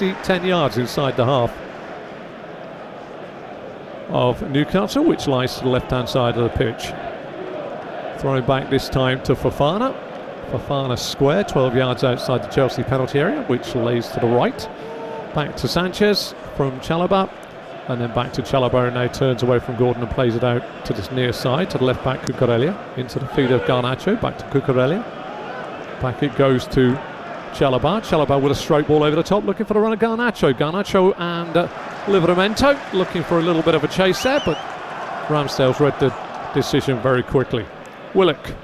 Chelsea 10 yards inside the half of Newcastle, which lies to the left-hand side of the pitch. Throwing back this time to Fofana. Fofana square, 12 yards outside the Chelsea penalty area, which lays to the right. Back to Sanchez from Chalobah, and then back to Chalobah, and now turns away from Gordon and plays it out to this near side, to the left back Cucurella, into the feet of Garnacho, back to Cucurella. Back it goes to Chalobah. Chalobah with a stroke ball over the top, looking for the run of Garnacho. Garnacho and Livramento looking for a little bit of a chase there, but Ramsdale's read the decision very quickly. Willock,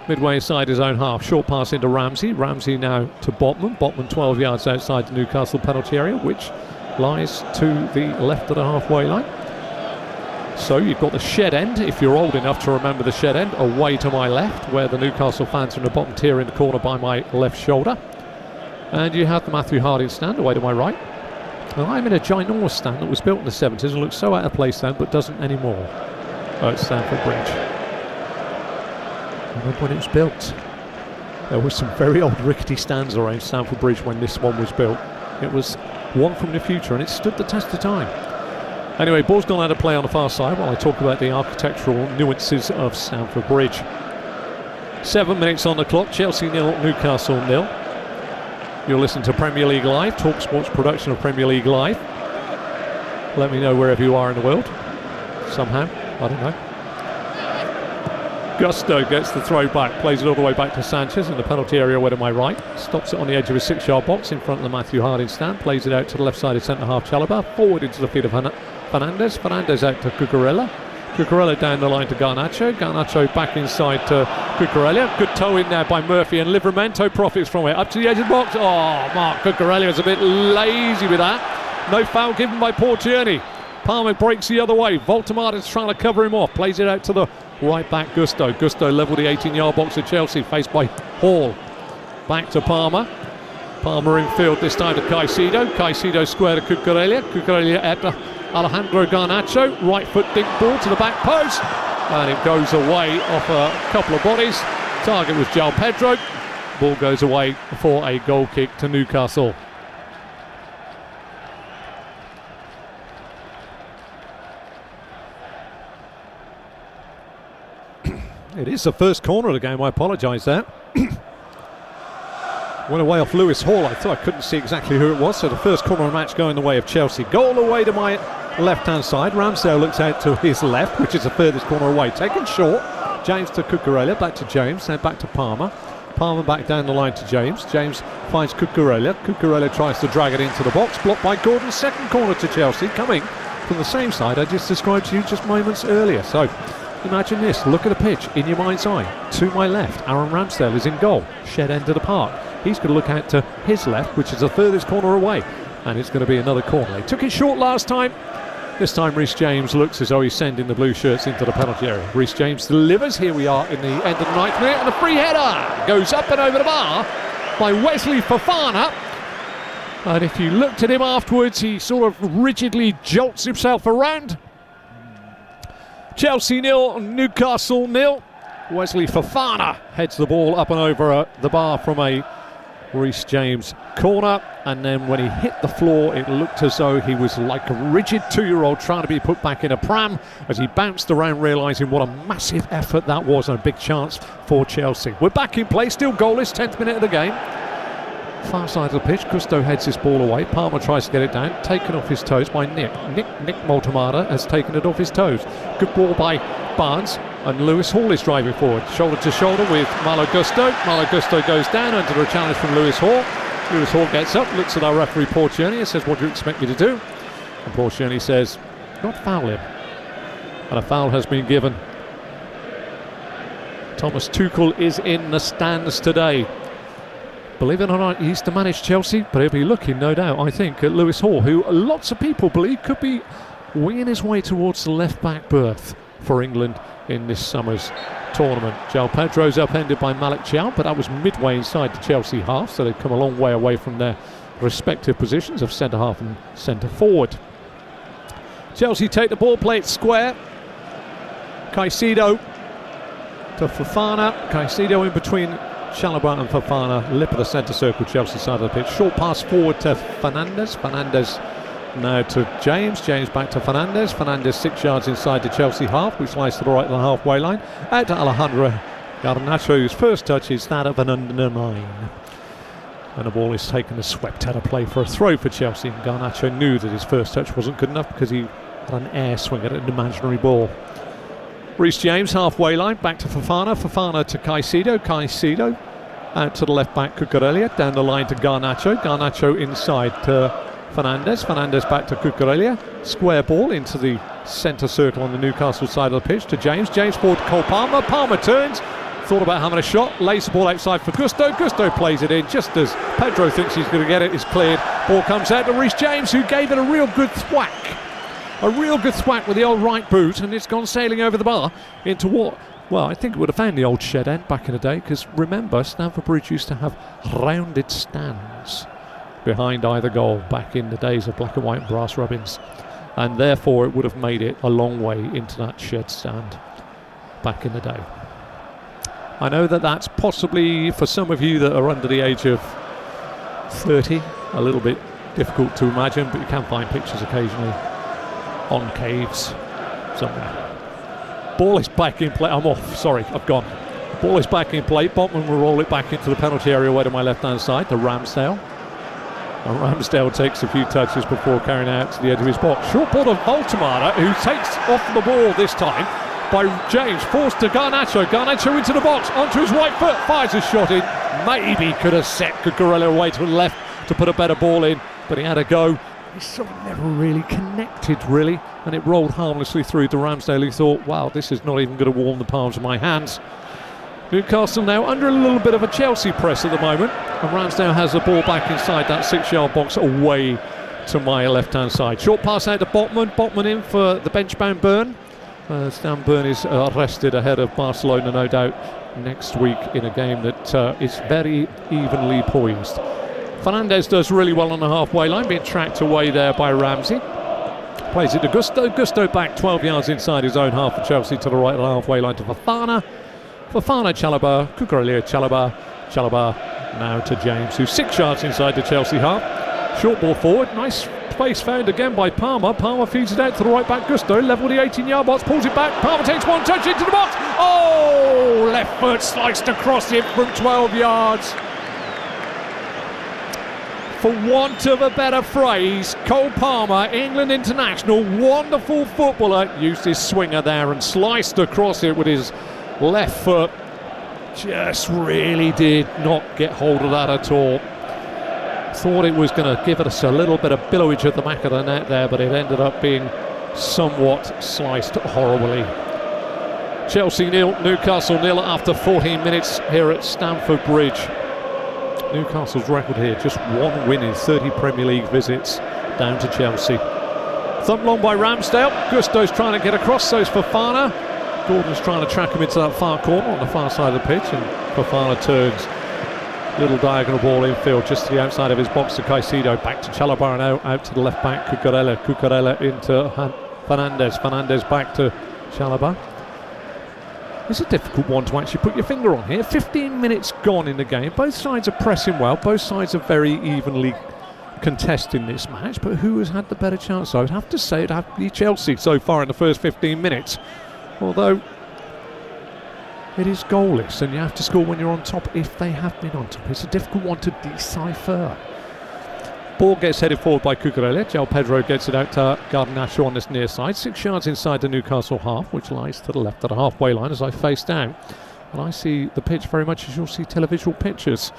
midway inside his own half, short pass into Ramsey. Ramsey now to Botman. Botman 12 yards outside the Newcastle penalty area, which lies to the left of the halfway line. So you've got the shed end, if you're old enough to remember the shed end, away to my left, where the Newcastle fans are in the bottom tier in the corner by my left shoulder. And you have the Matthew Harding stand away to my right. Well, I'm in a ginormous stand that was built in the 70s and looks so out of place then, but doesn't anymore. Oh, it's Stamford Bridge. I remember when it was built. There were some very old rickety stands around Stamford Bridge when this one was built. It was one from the future and it stood the test of time. Anyway, ball's gone out of play on the far side while I talk about the architectural nuances of Stamford Bridge. 7 minutes on the clock, Chelsea 0, Newcastle 0. You'll listen to Premier League Live, TalkSport's production of Premier League Live. Let me know wherever you are in the world. Somehow, I don't know. Gusto gets the throw back, plays it all the way back to Sanchez in the penalty area way to my right. Stops it on the edge of his 6-yard box in front of the Matthew Harding stand. Plays it out to the left side of centre-half Chalobah. Forward into the feet of Fernandes. Fernandes out to Cucurella. Cucurella down the line to Garnacho. Garnacho back inside to Cucurella. Good toe in there by Murphy, and Livramento profits from it. Up to the edge of the box. Oh, Mark Cucurella is a bit lazy with that. No foul given by Paul Tierney. Palmer breaks the other way. Voltemada's trying to cover him off. Plays it out to the right back Gusto. Gusto level the 18-yard box of Chelsea, faced by Hall. Back to Palmer. Palmer in field this time to Caicedo. Caicedo square to Cucurella. Cucurella at Alejandro Garnacho. Right foot dink ball to the back post. And it goes away off a couple of bodies. Target was João Pedro. Ball goes away for a goal kick to Newcastle. It is the first corner of the game, I apologise there. Went away off Lewis Hall. I thought I couldn't see exactly who it was, so the first corner of the match going the way of Chelsea. Goal away to my left-hand side. Ramsdale looks out to his left, which is the furthest corner away. Taken short. James to Cucurella, back to James, then back to Palmer. Palmer back down the line to James. James finds Cucurella. Cucurella tries to drag it into the box, blocked by Gordon. Second corner to Chelsea, coming from the same side I just described to you just moments earlier. So imagine this, look at the pitch in your mind's eye. To my left, Aaron Ramsdale is in goal, shed end of the park. He's going to look out to his left, which is the furthest corner away, and it's going to be another corner. They took it short last time. This time Reece James looks as though he's sending the blue shirts into the penalty area. Reece James delivers. Here we are in the end of the 9th minute, and a free header goes up and over the bar by Wesley Fofana. And if you looked at him afterwards, he sort of rigidly jolts himself around. Chelsea 0, Newcastle 0. Wesley Fofana heads the ball up and over the bar from a Reece James corner, and then when he hit the floor it looked as though he was like a rigid 2-year-old trying to be put back in a pram as he bounced around, realising what a massive effort that was and a big chance for Chelsea. We're back in play, still goalless, 10th minute of the game. Far side of the pitch, Gusto heads his ball away. Palmer tries to get it down, taken off his toes by Nick Voltemada has taken it off his toes. Good ball by Barnes, and Lewis Hall is driving forward, shoulder to shoulder with Malo Gusto. Malo Gusto goes down under a challenge from Lewis Hall. Lewis Hall gets up, looks at our referee Paul Tierney and says, "What do you expect me to do?" And Paul Tierney says, "Not foul him." And a foul has been given. Thomas Tuchel is in the stands today. Believe it or not, he used to manage Chelsea, but he'll be looking, no doubt, I think, at Lewis Hall, who lots of people believe could be winging his way towards the left-back berth for England in this summer's tournament. João Pedro's upended by Malik Thiaw, but that was midway inside the Chelsea half, so they've come a long way away from their respective positions of centre-half and centre-forward. Chelsea take the ball, play it square. Caicedo to Fofana. Caicedo in between Chalobah and Fofana, lip of the centre circle, Chelsea side of the pitch. Short pass forward to Fernandes. Fernandes now to James. James back to Fernandes. Fernandes 6 yards inside the Chelsea half, which lies to the right of the halfway line. Out to Alejandro Garnacho, whose first touch is that of an under 9. And the ball is taken and swept out of play for a throw for Chelsea. And Garnacho knew that his first touch wasn't good enough because he had an air swing at an imaginary ball. Reece James, halfway line, back to Fofana. Fofana to Caicedo. Caicedo out to the left back, Cucurella. Down the line to Garnacho. Garnacho inside to Fernandes. Fernandes back to Cucurella. Square ball into the centre circle on the Newcastle side of the pitch to James. James forward to Cole Palmer. Palmer turns. Thought about having a shot, lays the ball outside for Gusto. Gusto plays it in just as Pedro thinks he's going to get it. It's cleared. Ball comes out to Reece James, who gave it a real good thwack. A real good thwack with the old right boot, and it's gone sailing over the bar into what? Well, I think it would have found the old shed end back in the day, because remember, Stamford Bridge used to have rounded stands behind either goal back in the days of black and white and brass rubbings, and therefore it would have made it a long way into that shed stand back in the day. I know that that's possibly, for some of you that are under the age of 30, a little bit difficult to imagine, but you can find pictures occasionally on caves somewhere. Ball is back in play. I'm off, sorry, I've gone. Ball is back in play. Botman will roll it back into the penalty area away to my left-hand side, to Ramsdale. And Ramsdale takes a few touches before carrying out to the edge of his box. Short ball to Voltemada, who takes off the ball this time by James, forced to Garnacho. Garnacho into the box, onto his right foot, fires a shot in. Maybe could have set Cucurella away to the left to put a better ball in, but he had a go. He sort of never really connected, really, and it rolled harmlessly through to Ramsdale, who thought, wow, this is not even going to warm the palms of my hands. Newcastle now under a little bit of a Chelsea press at the moment, and Ramsdale has the ball back inside that 6-yard box away to my left-hand side. Short pass out to Botman. Botman in for the bench-bound Burn. Stan Burn is arrested ahead of Barcelona, no doubt, next week in a game that is very evenly poised. Fernandes does really well on the halfway line, being tracked away there by Ramsey. Plays it to Gusto. Gusto back 12 yards inside his own half for Chelsea to the right of the halfway line to Fofana. Fofana, Chalobah, Cucurella, Chalobah. Chalobah now to James, who's 6 yards inside the Chelsea half. Short ball forward, nice space found again by Palmer. Palmer feeds it out to the right back, Gusto, level the 18-yard box, pulls it back. Palmer takes one touch into the box. Oh, left foot sliced across it from 12 yards. For want of a better phrase, Cole Palmer, England international, wonderful footballer, used his swinger there and sliced across it with his left foot. Just really did not get hold of that at all. Thought it was going to give us a little bit of billowage at the back of the net there, but it ended up being somewhat sliced horribly. Chelsea 0, Newcastle 0 after 14 minutes here at Stamford Bridge. Newcastle's record here, just one win in 30 Premier League visits, down to Chelsea. Thumped long by Ramsdale. Gusto's trying to get across, so is Fofana. Gordon's trying to track him into that far corner on the far side of the pitch, and Fofana turns. Little diagonal ball infield just to the outside of his box to Caicedo. Back to Chalobah and out to the left back, Cucurella. Cucurella into Fernandes. Fernandes back to Chalobah. It's a difficult one to actually put your finger on here. 15 minutes gone in the game. Both sides are pressing well. Both sides are very evenly contesting this match. But who has had the better chance? I would have to say it'd have to be Chelsea so far in the first 15 minutes. Although it is goalless, and you have to score when you're on top if they have been on top. It's a difficult one to decipher. Ball gets headed forward by Cucurella. João Pedro gets it out to Garnacho on this near side. 6 yards inside the Newcastle half, which lies to the left of the halfway line as I face down. And I see the pitch very much as you'll see televisual pictures.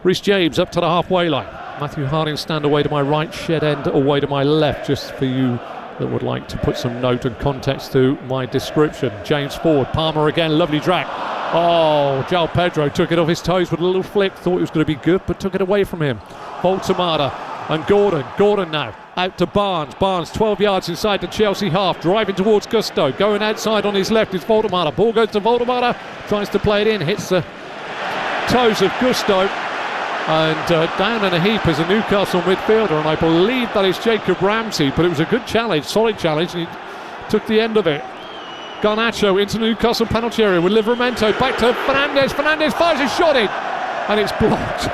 Reece James up to the halfway line. Matthew Harding stand away to my right, shed end away to my left, just for you that would like to put some note and context to my description. James forward, Palmer again, lovely drag. Oh, João Pedro took it off his toes with a little flick, thought it was going to be good, but took it away from him. Voltemada and Gordon now, out to Barnes. Barnes 12 yards inside the Chelsea half, driving towards Gusto, going outside on his left is Voltemada. Ball goes to Voltemada, tries to play it in, hits the toes of Gusto. And down in a heap is a Newcastle midfielder, and I believe that is Jacob Ramsey, but it was a good challenge, solid challenge, and he took the end of it. Garnacho into Newcastle penalty area with Livramento, back to Fernandes. Fernandes fires a shot in. and it's blocked.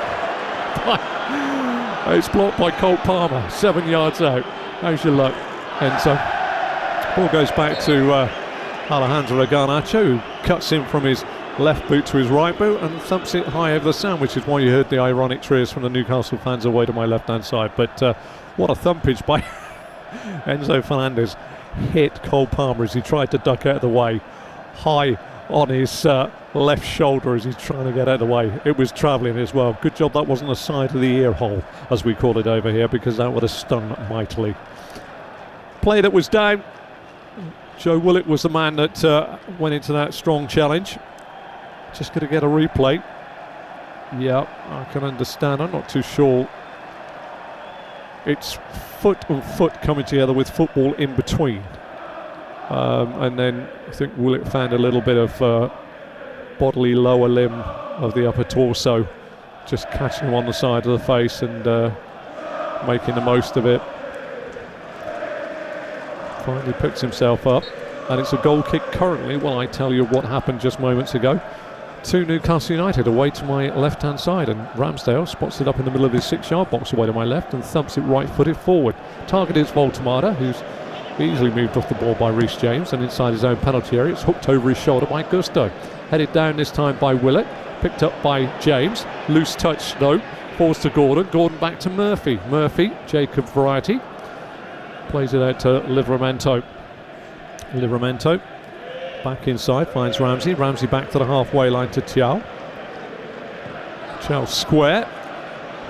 It's blocked by Cole Palmer, 7 yards out. How's your luck, Enzo? Ball goes back to Alejandro Garnacho, who cuts in from his left boot to his right boot and thumps it high over the stand, which is why you heard the ironic cheers from the Newcastle fans away to my left-hand side. But what a thumpage by Enzo Fernandez. Hit Cole Palmer as he tried to duck out of the way, high on his left shoulder as he's trying to get out of the way. It was travelling as well. Good job that wasn't the side of the ear hole, as we call it over here, because that would have stung mightily. Play that was down. Joe Willock was the man that went into that strong challenge. Just going to get a replay. Yeah, I can understand. I'm not too sure. It's foot and foot coming together with football in between. And then I think Willock found a little bit of bodily lower limb of the upper torso, just catching him on the side of the face and making the most of it. Finally picks himself up, and it's a goal kick currently. Well, I tell you what happened just moments ago. To Newcastle United away to my left-hand side, and Ramsdale spots it up in the middle of his 6-yard box away to my left and thumps it right-footed forward. Target is Voltemada, who's easily moved off the ball by Reece James, and inside his own penalty area it's hooked over his shoulder by Gusto. Headed down this time by Willock, picked up by James. Loose touch though, falls to Gordon. Gordon back to Murphy. Murphy, Jacob Variety, plays it out to Livramento. Livramento back inside, finds Ramsey. Ramsey back to the halfway line to Thiaw. Thiaw square,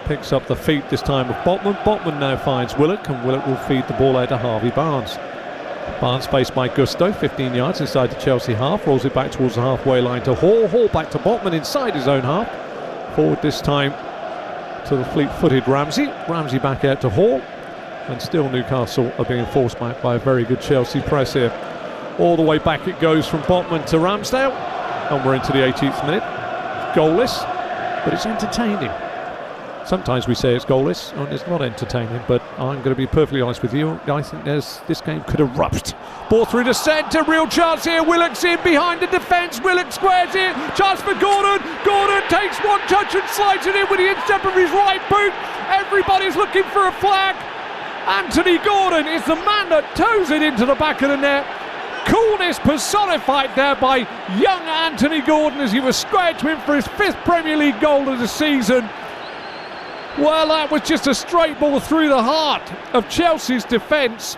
picks up the feet this time of Botman. Botman now finds Willock, and Willock will feed the ball out to Harvey Barnes. Barnes faced by Gusto, 15 yards inside the Chelsea half, rolls it back towards the halfway line to Hall. Hall back to Botman inside his own half. Forward this time to the fleet-footed Ramsey. Ramsey back out to Hall, and still Newcastle are being forced back by a very good Chelsea press here. All the way back it goes from Botman to Ramsdale, and we're into the 18th minute. Goalless, but it's entertaining. Sometimes we say it's goalless and it's not entertaining, but I'm going to be perfectly honest with you. I think this game could erupt. Ball through the centre, real chance here. Willock's in behind the defence. Willock squares in, chance for Gordon. Gordon takes one touch and slides it in with the instep of his right boot. Everybody's looking for a flag. Anthony Gordon is the man that toes it into the back of the net. Coolness personified there by young Anthony Gordon as he was squared to him for his 5th Premier League goal of the season. Well, that was just a straight ball through the heart of Chelsea's defence.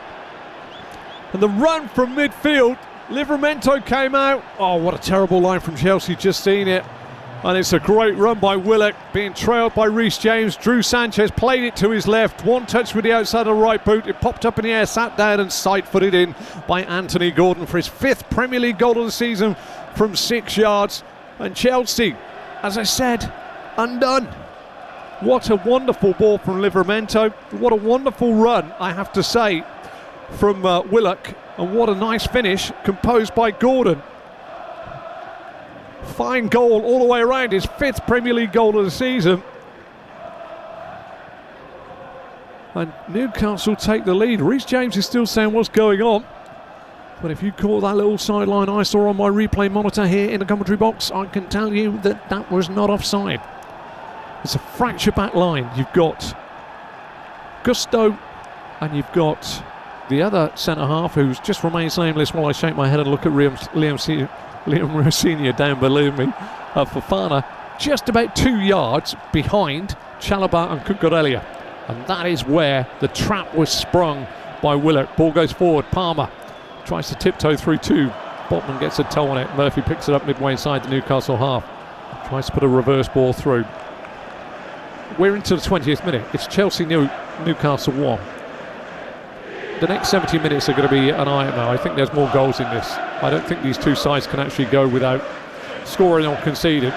And the run from midfield, Livramento came out. Oh, what a terrible line from Chelsea, just seen it. And it's a great run by Willock, being trailed by Reece James. Drew Sanchez played it to his left. One touch with the outside of the right boot. It popped up in the air, sat down and side-footed in by Anthony Gordon for his 5th Premier League goal of the season from 6 yards. And Chelsea, as I said, undone. What a wonderful ball from Livramento. What a wonderful run, I have to say, from Willock. And what a nice finish composed by Gordon. Fine goal all the way around, his 5th Premier League goal of the season. And Newcastle take the lead. Reece James is still saying what's going on. But if you caught that little sideline I saw on my replay monitor here in the commentary box, I can tell you that that was not offside. It's a fracture back line. You've got Gusto and you've got the other centre-half who's just remains nameless while I shake my head and look at Liam Rosenior down below me. Fofana just about 2 yards behind Chalobah and Cucurella. And that is where the trap was sprung by Willock. Ball goes forward. Palmer tries to tiptoe through two. Botman gets a toe on it. Murphy picks it up midway inside the Newcastle half. Tries to put a reverse ball through. We're into the 20th minute. It's Chelsea Newcastle 1. The next 70 minutes are going to be an eye-opener. I think there's more goals in this. I don't think these two sides can actually go without scoring or conceding.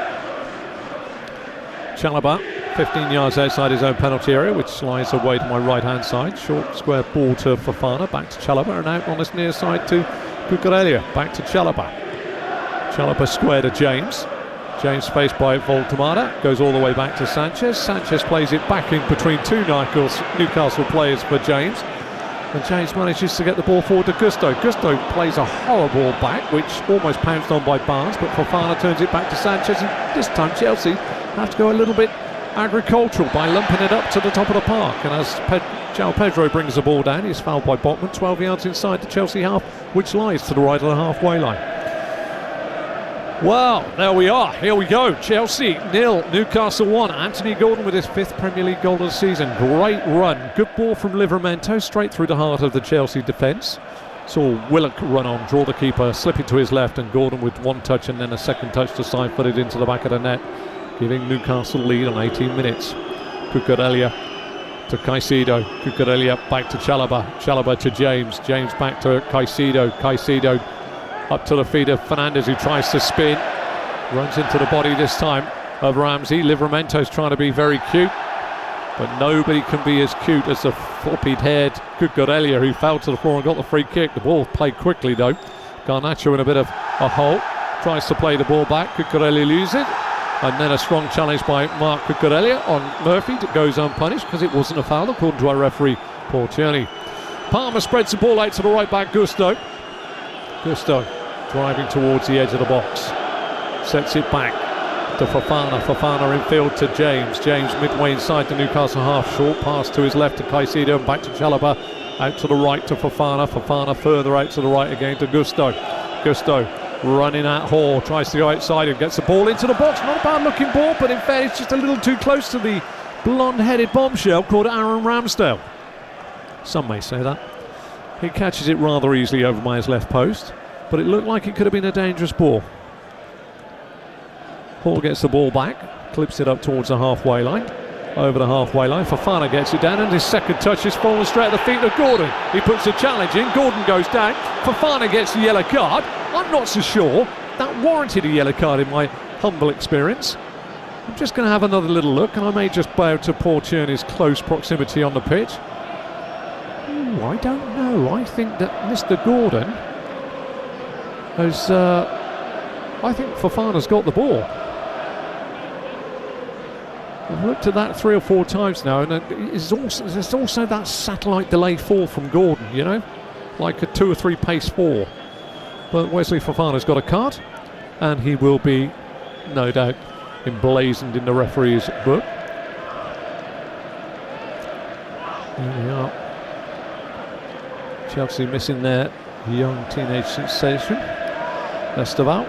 Chalobah, 15 yards outside his own penalty area, which slides away to my right-hand side. Short square ball to Fofana, back to Chalobah, and out on this near side to Cucurella. Back to Chalobah. Chalobah square to James. James faced by Voltemada, goes all the way back to Sanchez. Sanchez plays it back in between two Newcastle players for James. And James manages to get the ball forward to Gusto. Gusto plays a horrible ball back, which almost pounced on by Barnes, but Fofana turns it back to Sanchez, and this time Chelsea have to go a little bit agricultural by lumping it up to the top of the park. And as João Pedro brings the ball down, he's fouled by Botman, 12 yards inside the Chelsea half, which lies to the right of the halfway line. Well, there we are. Here we go. Chelsea 0, Newcastle 1. Anthony Gordon with his 5th Premier League goal of the season. Great run. Good ball from Livramento, straight through the heart of the Chelsea defence. Saw Willock run on, draw the keeper, slip it to his left, and Gordon with one touch and then a second touch to side foot it into the back of the net, giving Newcastle lead on 18 minutes. Cucurella to Caicedo. Cucurella back to Chalobah. Chalobah to James. James back to Caicedo. Caicedo up to the feet of Fernandes, who tries to spin. Runs into the body this time of Ramsey. Livramento's trying to be very cute, but nobody can be as cute as the floppy-haired Cucurella, who fell to the floor and got the free kick. The ball played quickly though. Garnacho in a bit of a hole. Tries to play the ball back. Cucurella loses it. And then a strong challenge by Mark Cucurella on Murphy that goes unpunished because it wasn't a foul according to our referee, Paul Tierney. Palmer spreads the ball out to the right back, Gusto. Gusto driving towards the edge of the box. Sets it back to Fofana. Fofana infield to James. James midway inside the Newcastle half. Short pass to his left to Caicedo and back to Chalobah. Out to the right to Fofana. Fofana further out to the right again to Gusto. Gusto running at Hall. Tries to go outside and gets the ball into the box. Not a bad looking ball, but in fact it's just a little too close to the blonde-headed bombshell called Aaron Ramsdale. Some may say that. He catches it rather easily over by his left post, but it looked like it could have been a dangerous ball. Hall gets the ball back, clips it up towards the halfway line, over the halfway line. Fofana gets it down, and his second touch is falling straight at the feet of Gordon. He puts a challenge in, Gordon goes down, Fofana gets the yellow card. I'm not so sure that warranted a yellow card in my humble experience. I'm just going to have another little look, and I may just bow to Paul Tierney's close proximity on the pitch. Ooh, I don't know. I think that Mr. Gordon has... I think Fofana's got the ball. I've looked at that 3 or 4 times now, and there's also that satellite delay fall from Gordon, you know, like a 2 or 3 pace fall. But Wesley Fofana's got a card, and he will be, no doubt, emblazoned in the referee's book. There we are. Chelsea missing their young teenage sensation, Esteval.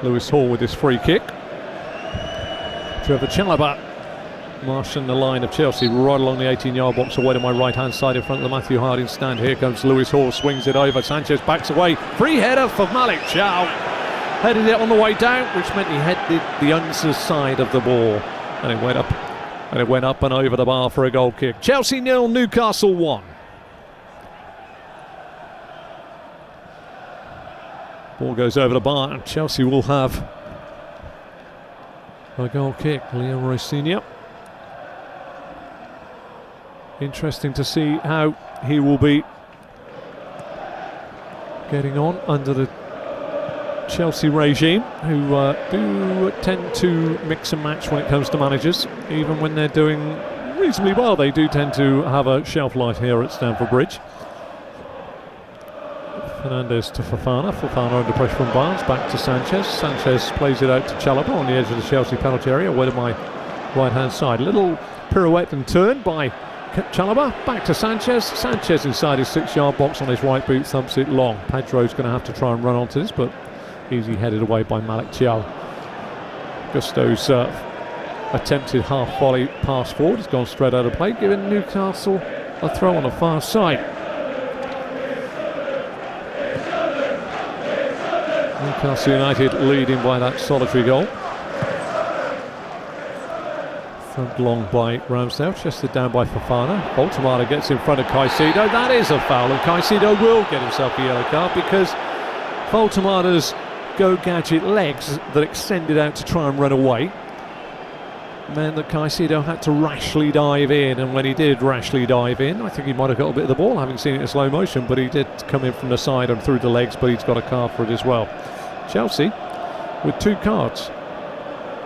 Lewis Hall with his free kick. Trevor Chalobah marshalling the line of Chelsea right along the 18-yard box away to my right-hand side in front of the Matthew Harding stand. Here comes Lewis Hall, swings it over. Sanchez backs away. Free header for Malik Chow. Headed it on the way down, which meant he headed the underside of the ball. And it went up. And it went up and over the bar for a goal kick. Chelsea 0, Newcastle 1. Ball goes over the bar and Chelsea will have a goal kick. Leo Rossignol. Interesting to see how he will be getting on under the Chelsea regime, who do tend to mix and match when it comes to managers. Even when they're doing reasonably well, they do tend to have a shelf life here at Stamford Bridge. Fernandes to Fofana. Fofana under pressure from Barnes. Back to Sanchez. Sanchez plays it out to Chalobah on the edge of the Chelsea penalty area, away to my right-hand side. A little pirouette and turn by Chalobah. Back to Sanchez. Sanchez inside his 6-yard box on his right boot, thumps it long. Pedro's going to have to try and run onto this, but easy headed away by Malik Chow. Gusto's attempted half volley pass forward has gone straight out of play, giving Newcastle a throw on the far side. Newcastle United leading by that solitary goal. Thumped long by Ramsdale, chested down by Fofana. Baltimore gets in front of Caicedo. That is a foul, and Caicedo will get himself a yellow card because Baltimore's go-gadget legs that extended out to try and run away meant that Caicedo had to rashly dive in, and when he did rashly dive in, I think he might have got a bit of the ball, having seen it in slow motion, but he did come in from the side and through the legs, but he's got a card for it as well. Chelsea with 2 cards.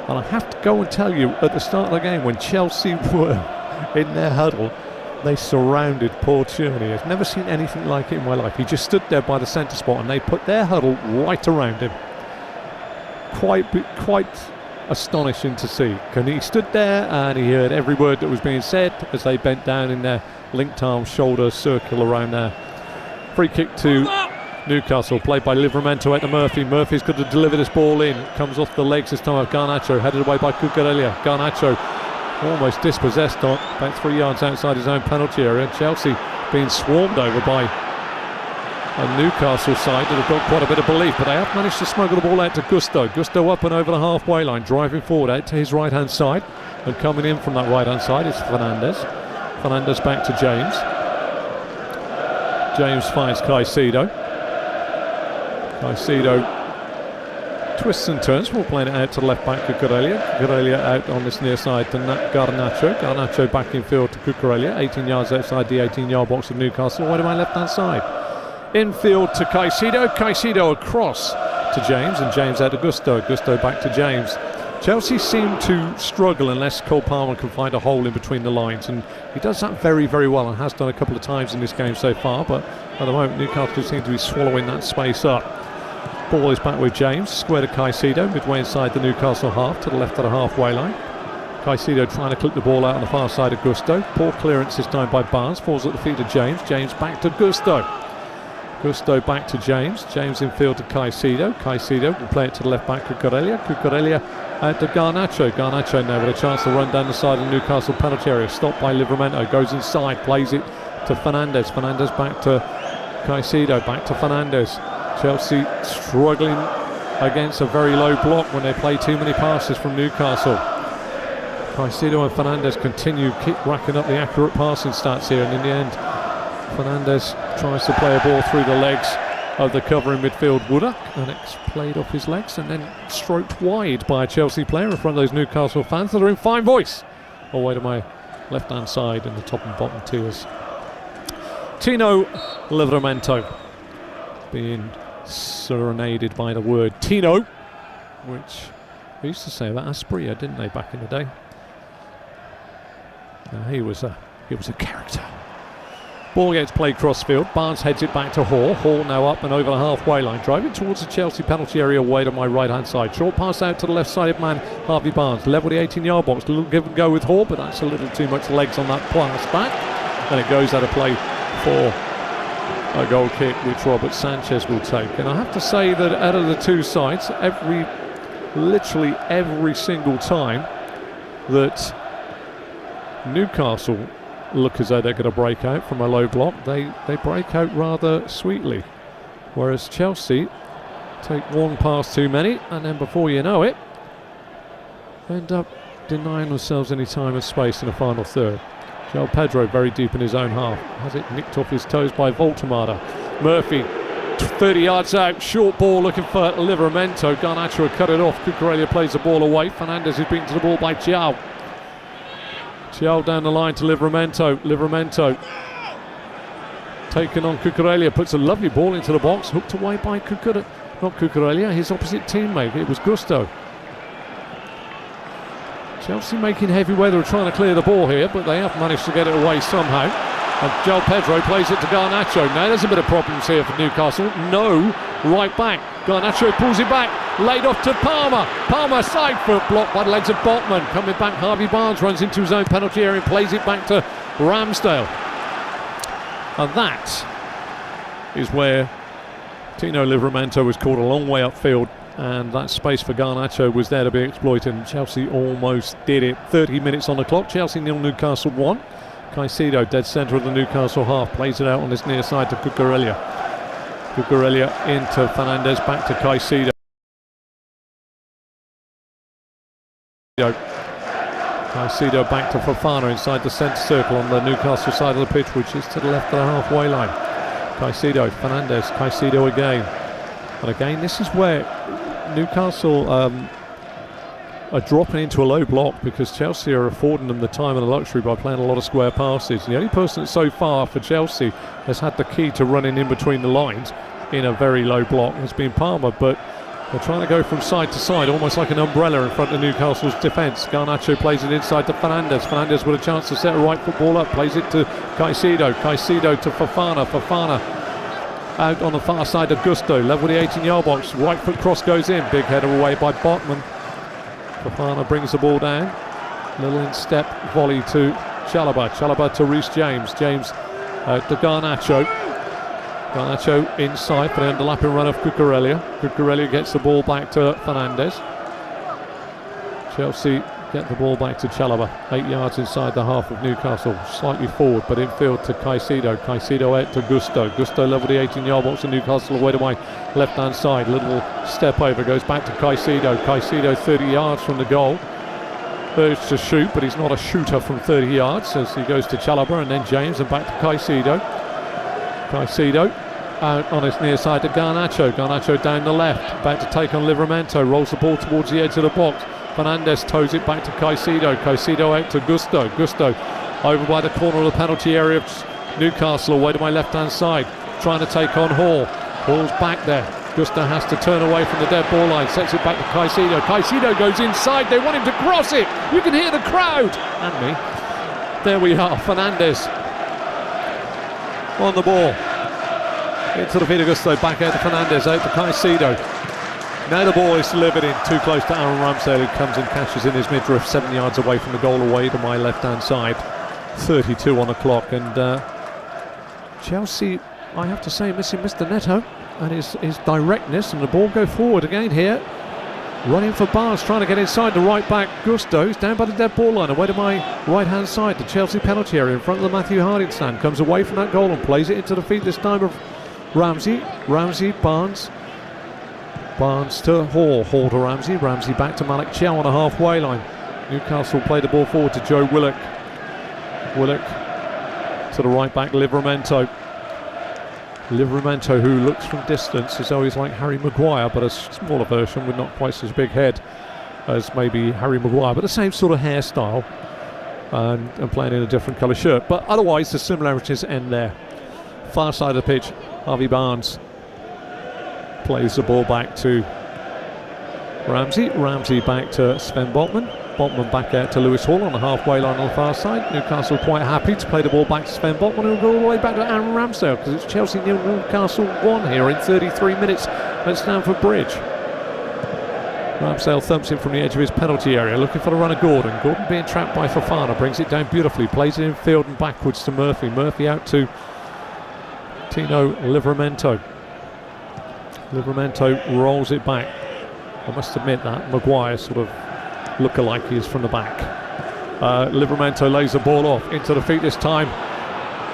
And I have to go and tell you, at the start of the game, when Chelsea were in their huddle, they surrounded Paul Tierney. I've never seen anything like it in my life. He just stood there by the centre spot and they put their huddle right around him. quite astonishing to see. And he stood there and he heard every word that was being said as they bent down in their linked arm shoulder circle around there. Free kick to Newcastle, played by Livramento out to Murphy. Murphy's got to deliver this ball in. Comes off the legs this time of Garnacho, headed away by Cucurella. Garnacho almost dispossessed on about 3 yards outside his own penalty area. Chelsea being swarmed over by a Newcastle side that have got quite a bit of belief, but they have managed to smuggle the ball out to Gusto. Gusto up and over the halfway line, driving forward out to his right hand side, and coming in from that right hand side is Fernandes. Fernandes back to James. James finds Caicedo. Caicedo twists and turns, we're playing it out to the left back, Cucurella. Cucurella out on this near side to Garnacho. Garnacho back in field to Cucurella, 18 yards outside the 18-yard box of Newcastle, wide to my left-hand side. Infield to Caicedo. Caicedo across to James, and James out to Gusto. Gusto back to James. Chelsea seem to struggle unless Cole Palmer can find a hole in between the lines, and he does that very, very well, and has done a couple of times in this game so far, but at the moment Newcastle seem to be swallowing that space up. Ball is back with James, square to Caicedo, midway inside the Newcastle half, to the left of the halfway line. Caicedo trying to clip the ball out on the far side of Gusto. Poor clearance this time by Barnes, falls at the feet of James. James back to Gusto. Gusto back to James. James in field to Caicedo. Caicedo will play it to the left back, Cucurella. Cucurella out to Garnacho. Garnacho now with a chance to run down the side of the Newcastle penalty area. Stopped by Livramento. Goes inside, plays it to Fernandes. Fernandes back to Caicedo. Back to Fernandes. Chelsea struggling against a very low block when they play too many passes from Newcastle. Caicedo and Fernandes continue racking up the accurate passing stats here, and in the end Fernandes tries to play a ball through the legs of the covering midfield Woodard, and it's played off his legs and then stroked wide by a Chelsea player in front of those Newcastle fans that are in fine voice. Away to my left hand side in the top and bottom tiers. Tino Livramento being serenaded by the word Tino, which they used to say about Asprilla, didn't they, back in the day? He was a character. Ball gets played crossfield. Barnes heads it back to Hall. Hall now up and over the halfway line, driving towards the Chelsea penalty area away to my right hand side. Short pass out to the left sided man, Harvey Barnes. Level the 18-yard box. A little give and go with Hall, but that's a little too much legs on that pass back, and it goes out of play for a goal kick which Robert Sanchez will take. And I have to say that out of the two sides, literally every single time that Newcastle look as though they're going to break out from a low block, they break out rather sweetly, whereas Chelsea take one pass too many, and then before you know it end up denying themselves any time and space in the final third. João Pedro very deep in his own half, has it nicked off his toes by Voltemada. Murphy 30 yards out, short ball looking for Livramento. Garnacho cut it off. Cucurella plays the ball away. Fernandes is beaten to the ball by João. João down the line to Livramento. Livramento taken on Cucurella, puts a lovely ball into the box, hooked away by Cucurella, his opposite teammate. It was Gusto. Chelsea making heavy weather trying to clear the ball here, but they have managed to get it away somehow. And João Pedro plays it to Garnacho. Now there's a bit of problems here for Newcastle. No right back. Garnacho pulls it back, laid off to Palmer. Palmer side foot blocked by the legs of Botman. Coming back, Harvey Barnes runs into his own penalty area and plays it back to Ramsdale. And that is where Tino Livramento was caught a long way upfield, and that space for Garnacho was there to be exploited, and Chelsea almost did it. 30 minutes on the clock, Chelsea 0, Newcastle 1. Caicedo, dead centre of the Newcastle half, plays it out on this near side to Cucurella. Cucurella into Fernandes, back to Caicedo. Caicedo back to Fofana inside the centre circle on the Newcastle side of the pitch, which is to the left of the halfway line. Caicedo, Fernandes, Caicedo again. And again, this is where Newcastle are dropping into a low block, because Chelsea are affording them the time and the luxury by playing a lot of square passes. The only person that so far for Chelsea has had the key to running in between the lines in a very low block has been Palmer, but they're trying to go from side to side, almost like an umbrella in front of Newcastle's defence. Garnacho plays it inside to Fernandes. Fernandes with a chance to set a right foot ball up, plays it to Caicedo. Caicedo to Fofana. Fofana out on the far side of Gusto, level the 18-yard box, right foot cross goes in, big header away by Botman. Fofana brings the ball down, little in-step volley to Chalobah to Reece James to Garnacho inside for the underlapping run of Cucurella gets the ball back to Fernandes. Chelsea get the ball back to Chalobah, 8 yards inside the half of Newcastle, slightly forward but infield to Caicedo out to Gusto level the 18-yard box to Newcastle away to my left hand side, little step over, goes back to Caicedo 30 yards from the goal, urged to shoot but he's not a shooter from 30 yards as he goes to Chalobah and then James and back to Caicedo out on his near side to Garnacho down the left, back to take on Livramento, rolls the ball towards the edge of the box. Fernandes toes it back to Caicedo out to Gusto over by the corner of the penalty area of Newcastle away to my left hand side, trying to take on Hall's back there. Gusto has to turn away from the dead ball line, sets it back to Caicedo goes inside, they want him to cross it, you can hear the crowd and me. There we are, Fernandes on the ball into the feet of Gusto, back out to Fernandes, out to Caicedo. Now the ball is delivered in too close to Aaron Ramsdale, who comes and catches in his midriff 7 yards away from the goal away to my left hand side. 32 on the clock, and Chelsea, I have to say, missing Mr. Neto and his directness, and the ball go forward again here, running for Barnes, trying to get inside the right back. Gusto's down by the dead ball line away to my right hand side, the Chelsea penalty area in front of the Matthew Harding stand, comes away from that goal and plays it into the feet this time of Ramsey, Barnes to Hall to Ramsey back to Malik Chow on the halfway line. Newcastle play the ball forward to Joe Willock to the right back Livramento, who looks from distance as though he's like Harry Maguire, but a smaller version with not quite such a big head as maybe Harry Maguire, but the same sort of hairstyle and playing in a different colour shirt, but otherwise the similarities end there. Far side of the pitch, Harvey Barnes plays the ball back to Ramsey back to Sven Botman back out to Lewis Hall on the halfway line on the far side. Newcastle quite happy to play the ball back to Sven Botman, who will go all the way back to Aaron Ramsdale, because it's Chelsea 0, Newcastle 1 here in 33 minutes at Stamford Bridge. Ramsdale thumps in from the edge of his penalty area, looking for the run of Gordon being trapped by Fofana, brings it down beautifully, plays it in field and backwards to Murphy out to Tino Livramento rolls it back. I must admit that Maguire sort of look-alike he is from the back. Livramento lays the ball off into the feet this time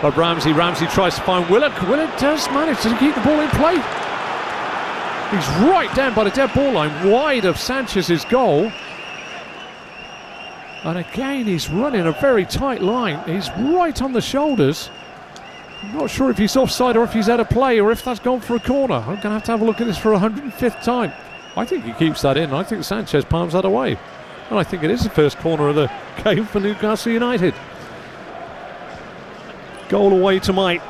of Ramsey tries to find Willock does manage to keep the ball in play. He's right down by the dead ball line, wide of Sanchez's goal, and again he's running a very tight line. He's right on the shoulders. I'm not sure if he's offside or if he's out of play or if that's gone for a corner. I'm going to have a look at this for 105th time. I think he keeps that in. I think Sanchez palms that away. And I think it is the first corner of the game for Newcastle United. Goal away to my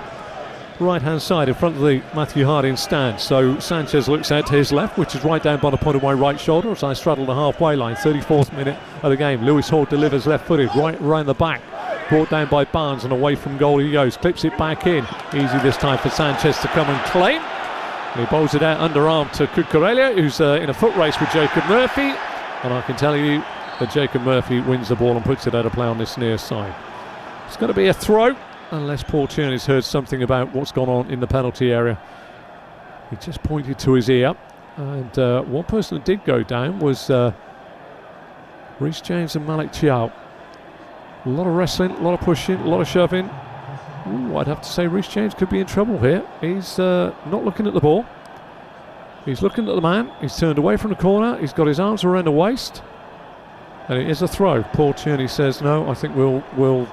right-hand side in front of the Matthew Harding stand. So Sanchez looks out to his left, which is right down by the point of my right shoulder as I straddle the halfway line. 34th minute of the game. Lewis Hall delivers left-footed, right around the back. Brought down by Barnes and away from goal he goes. Clips it back in. Easy this time for Sanchez to come and claim. He bowls it out underarm to Cucurella, who's in a foot race with Jacob Murphy. And I can tell you that Jacob Murphy wins the ball and puts it out of play on this near side. It's going to be a throw, unless Paul Tierney's heard something about what's gone on in the penalty area. He just pointed to his ear. And one person that did go down was Reece James and Malik Chow. A lot of wrestling, a lot of pushing, a lot of shoving. Ooh, I'd have to say Reece James could be in trouble here. He's not looking at the ball. He's looking at the man. He's turned away from the corner. He's got his arms around the waist. And it is a throw. Paul Tierney says, no, I think we'll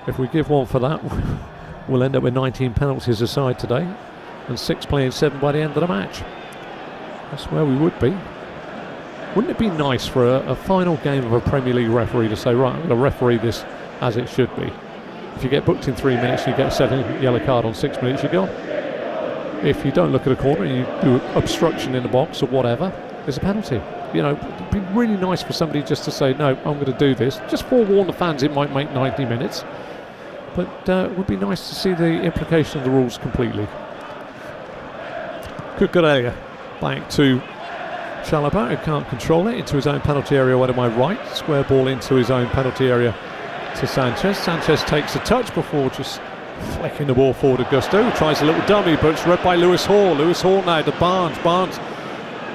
if we give one for that, we'll end up with 19 penalties aside today. And 6 playing 7 by the end of the match. That's where we would be. Wouldn't it be nice for a final game of a Premier League referee to say, right, I'm going to referee this as it should be. If you get booked in 3 minutes, you get a 7 yellow card on 6 minutes, you go. If you don't look at a corner and you do obstruction in the box or whatever, there's a penalty. You know, it'd be really nice for somebody just to say, no, I'm going to do this. Just forewarn the fans it might make 90 minutes. But it would be nice to see the implication of the rules completely. Cucurella back to Chalobah, who can't control it, into his own penalty area away to my right. Square ball into his own penalty area to Sanchez. Sanchez takes a touch before just flicking the ball forward to Gusto, who tries a little dummy, but it's read by Lewis Hall. Lewis Hall now to Barnes. Barnes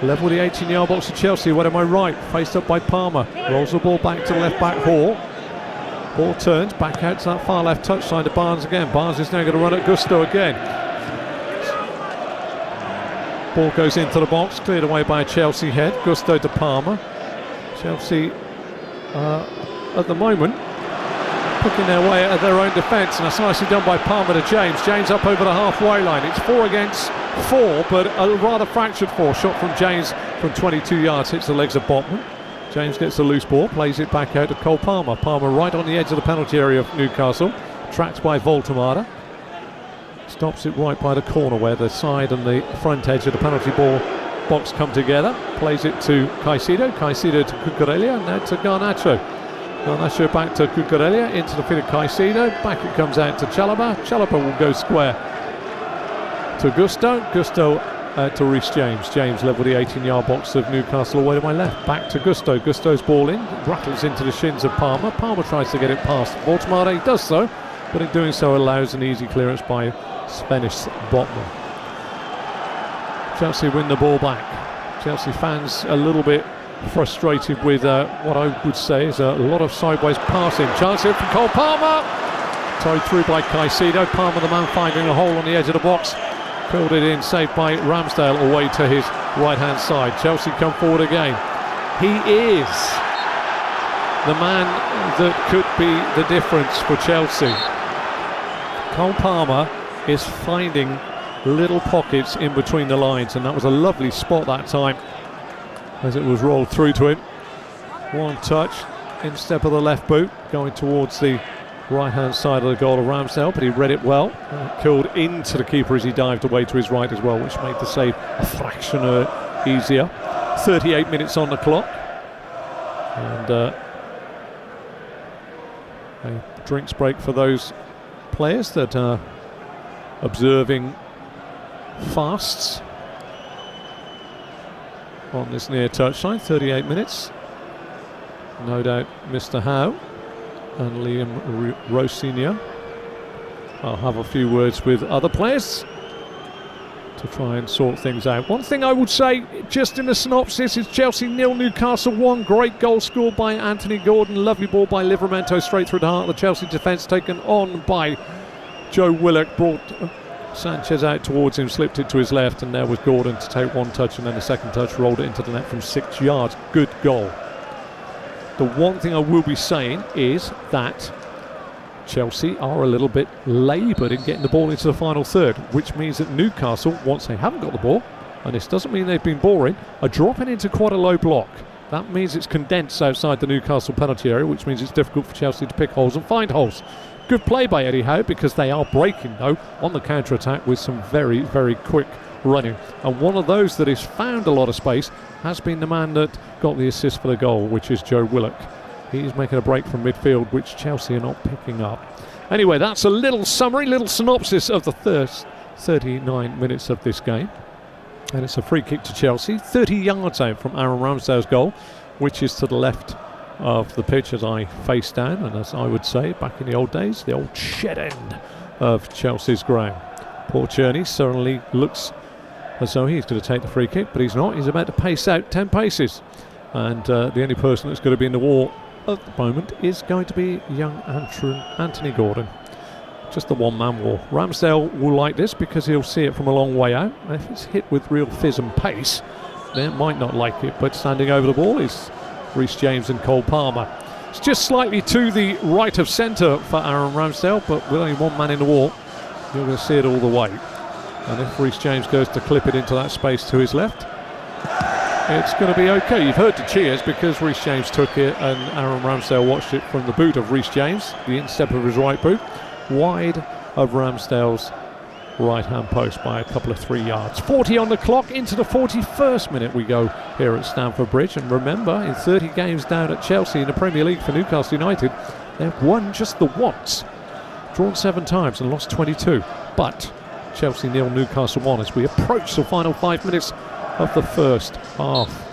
level the 18-yard box of Chelsea, away to my right, faced up by Palmer. Rolls the ball back to left back Hall. Hall turns back out to that far left touchline to Barnes again. Barnes is now going to run at Gusto again. Ball goes into the box, cleared away by a Chelsea head. Gusto to Palmer. Chelsea at the moment picking their way out of their own defence, and that's nicely done by Palmer to James. James up over the halfway line. It's 4 against 4, but a rather fractured 4. Shot from James from 22 yards hits the legs of Botman. James gets the loose ball, plays it back out to Cole Palmer. Palmer right on the edge of the penalty area of Newcastle, tracked by Voltemada. Stops it right by the corner where the side and the front edge of the penalty ball box come together. Plays it to Caicedo. Caicedo to Cucurella, and now to Garnacho. Garnacho back to Cucurella, into the feet of Caicedo. Back it comes out to Chalobah. Chalobah will go square to Gusto. Gusto to Reece James. James level the 18-yard box of Newcastle away to my left. Back to Gusto. Gusto's ball in. Rattles into the shins of Palmer. Palmer tries to get it past Voltemada. He does so, but in doing so allows an easy clearance by Spanish Botman. Chelsea win the ball back. Chelsea fans a little bit frustrated with what I would say is a lot of sideways passing. Chance here from Cole Palmer. Towed through by Caicedo. Palmer, the man finding a hole on the edge of the box. Filled it in, saved by Ramsdale away to his right-hand side. Chelsea come forward again. He is the man that could be the difference for Chelsea. Cole Palmer is finding little pockets in between the lines, and that was a lovely spot that time as it was rolled through to him. One touch, instep of the left boot, going towards the right-hand side of the goal of Ramsdale, but he read it well. Killed into the keeper as he dived away to his right as well, which made the save a fraction easier. 38 minutes on the clock, and a drinks break for those players that are observing fasts on this near touchline. 38 minutes. No doubt Mr. Howe and Liam Rosinha I'll have a few words with other players to try and sort things out. One thing I would say, just in the synopsis, is Chelsea 0, Newcastle 1. Great goal scored by Anthony Gordon. Lovely ball by Livramento straight through the heart of the Chelsea defence, taken on by Joe Willock. Brought Sanchez out towards him, slipped it to his left, and there was Gordon to take one touch, and then the second touch rolled it into the net from 6 yards. Good goal. The one thing I will be saying is that Chelsea are a little bit laboured in getting the ball into the final third, which means that Newcastle, once they haven't got the ball, and this doesn't mean they've been boring, are dropping into quite a low block. That means it's condensed outside the Newcastle penalty area, which means it's difficult for Chelsea to pick holes and find holes. Good play by Eddie Howe, because they are breaking, though, on the counter-attack with some very, very quick running. And one of those that has found a lot of space has been the man that got the assist for the goal, which is Joe Willock. He's making a break from midfield, which Chelsea are not picking up. Anyway, that's a little summary, little synopsis of the first 39 minutes of this game. And it's a free kick to Chelsea, 30 yards out from Aaron Ramsdale's goal, which is to the left of the pitch as I face down, and as I would say back in the old days, the old shed end of Chelsea's ground. Paul Cherney certainly looks as though he's going to take the free kick, but he's not. He's about to pace out 10 paces. And the only person that's going to be in the war at the moment is going to be young Anthony Gordon. Just the one-man war. Ramsdale will like this because he'll see it from a long way out. And if it's hit with real fizz and pace, they might not like it. But standing over the ball is Reece James and Cole Palmer. It's just slightly to the right of centre for Aaron Ramsdale, but with only one man in the war, you're going to see it all the way. And if Reece James goes to clip it into that space to his left, it's going to be okay. You've heard the cheers because Reece James took it and Aaron Ramsdale watched it from the boot of Reece James, the instep of his right boot, wide of Ramsdale's right-hand post by a couple of 3 yards. 40 on the clock, into the 41st minute we go here at Stamford Bridge. And remember, in 30 games down at Chelsea in the Premier League for Newcastle United, they've won just the once, drawn 7 times and lost 22. But Chelsea 0, Newcastle 1 as we approach the final 5 minutes of the first half.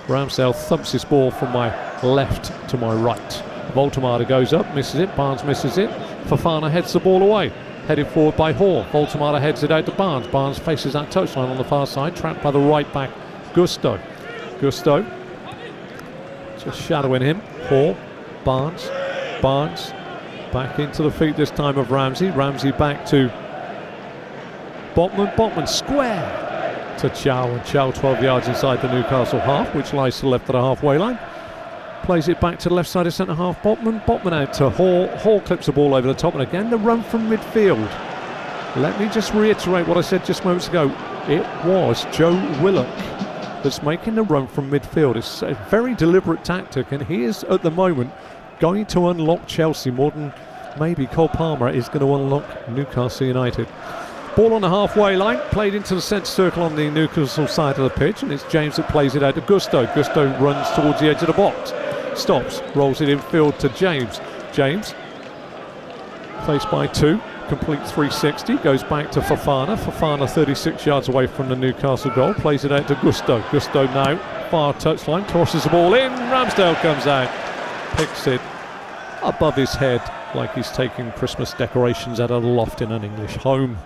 Ramsdale thumps his ball from my left to my right. Voltemade goes up, misses it, Barnes misses it. Fofana heads the ball away, headed forward by Hall. Voltemade heads it out to Barnes. Barnes faces that touchline on the far side, trapped by the right back Gusto. Gusto just shadowing him. Hall, Barnes, back into the feet this time of Ramsey. Ramsey back to Botman square to Chow, and Chow 12 yards inside the Newcastle half, which lies to the left of the halfway line. Plays it back to the left side of centre half. Botman out to Hall. Hall clips the ball over the top, and again the run from midfield. Let me just reiterate what I said just moments ago. It was Joe Willock that's making the run from midfield. It's a very deliberate tactic, and he is at the moment going to unlock Chelsea more than maybe Cole Palmer is going to unlock Newcastle United. Ball on the halfway line, played into the centre circle on the Newcastle side of the pitch, and it's James that plays it out to Gusto. Gusto runs towards the edge of the box, stops, rolls it infield to James. James, faced by two, complete 360, goes back to Fofana. Fofana 36 yards away from the Newcastle goal, plays it out to Gusto. Gusto now, far touchline, tosses the ball in, Ramsdale comes out, picks it above his head like he's taking Christmas decorations out of the loft in an English home.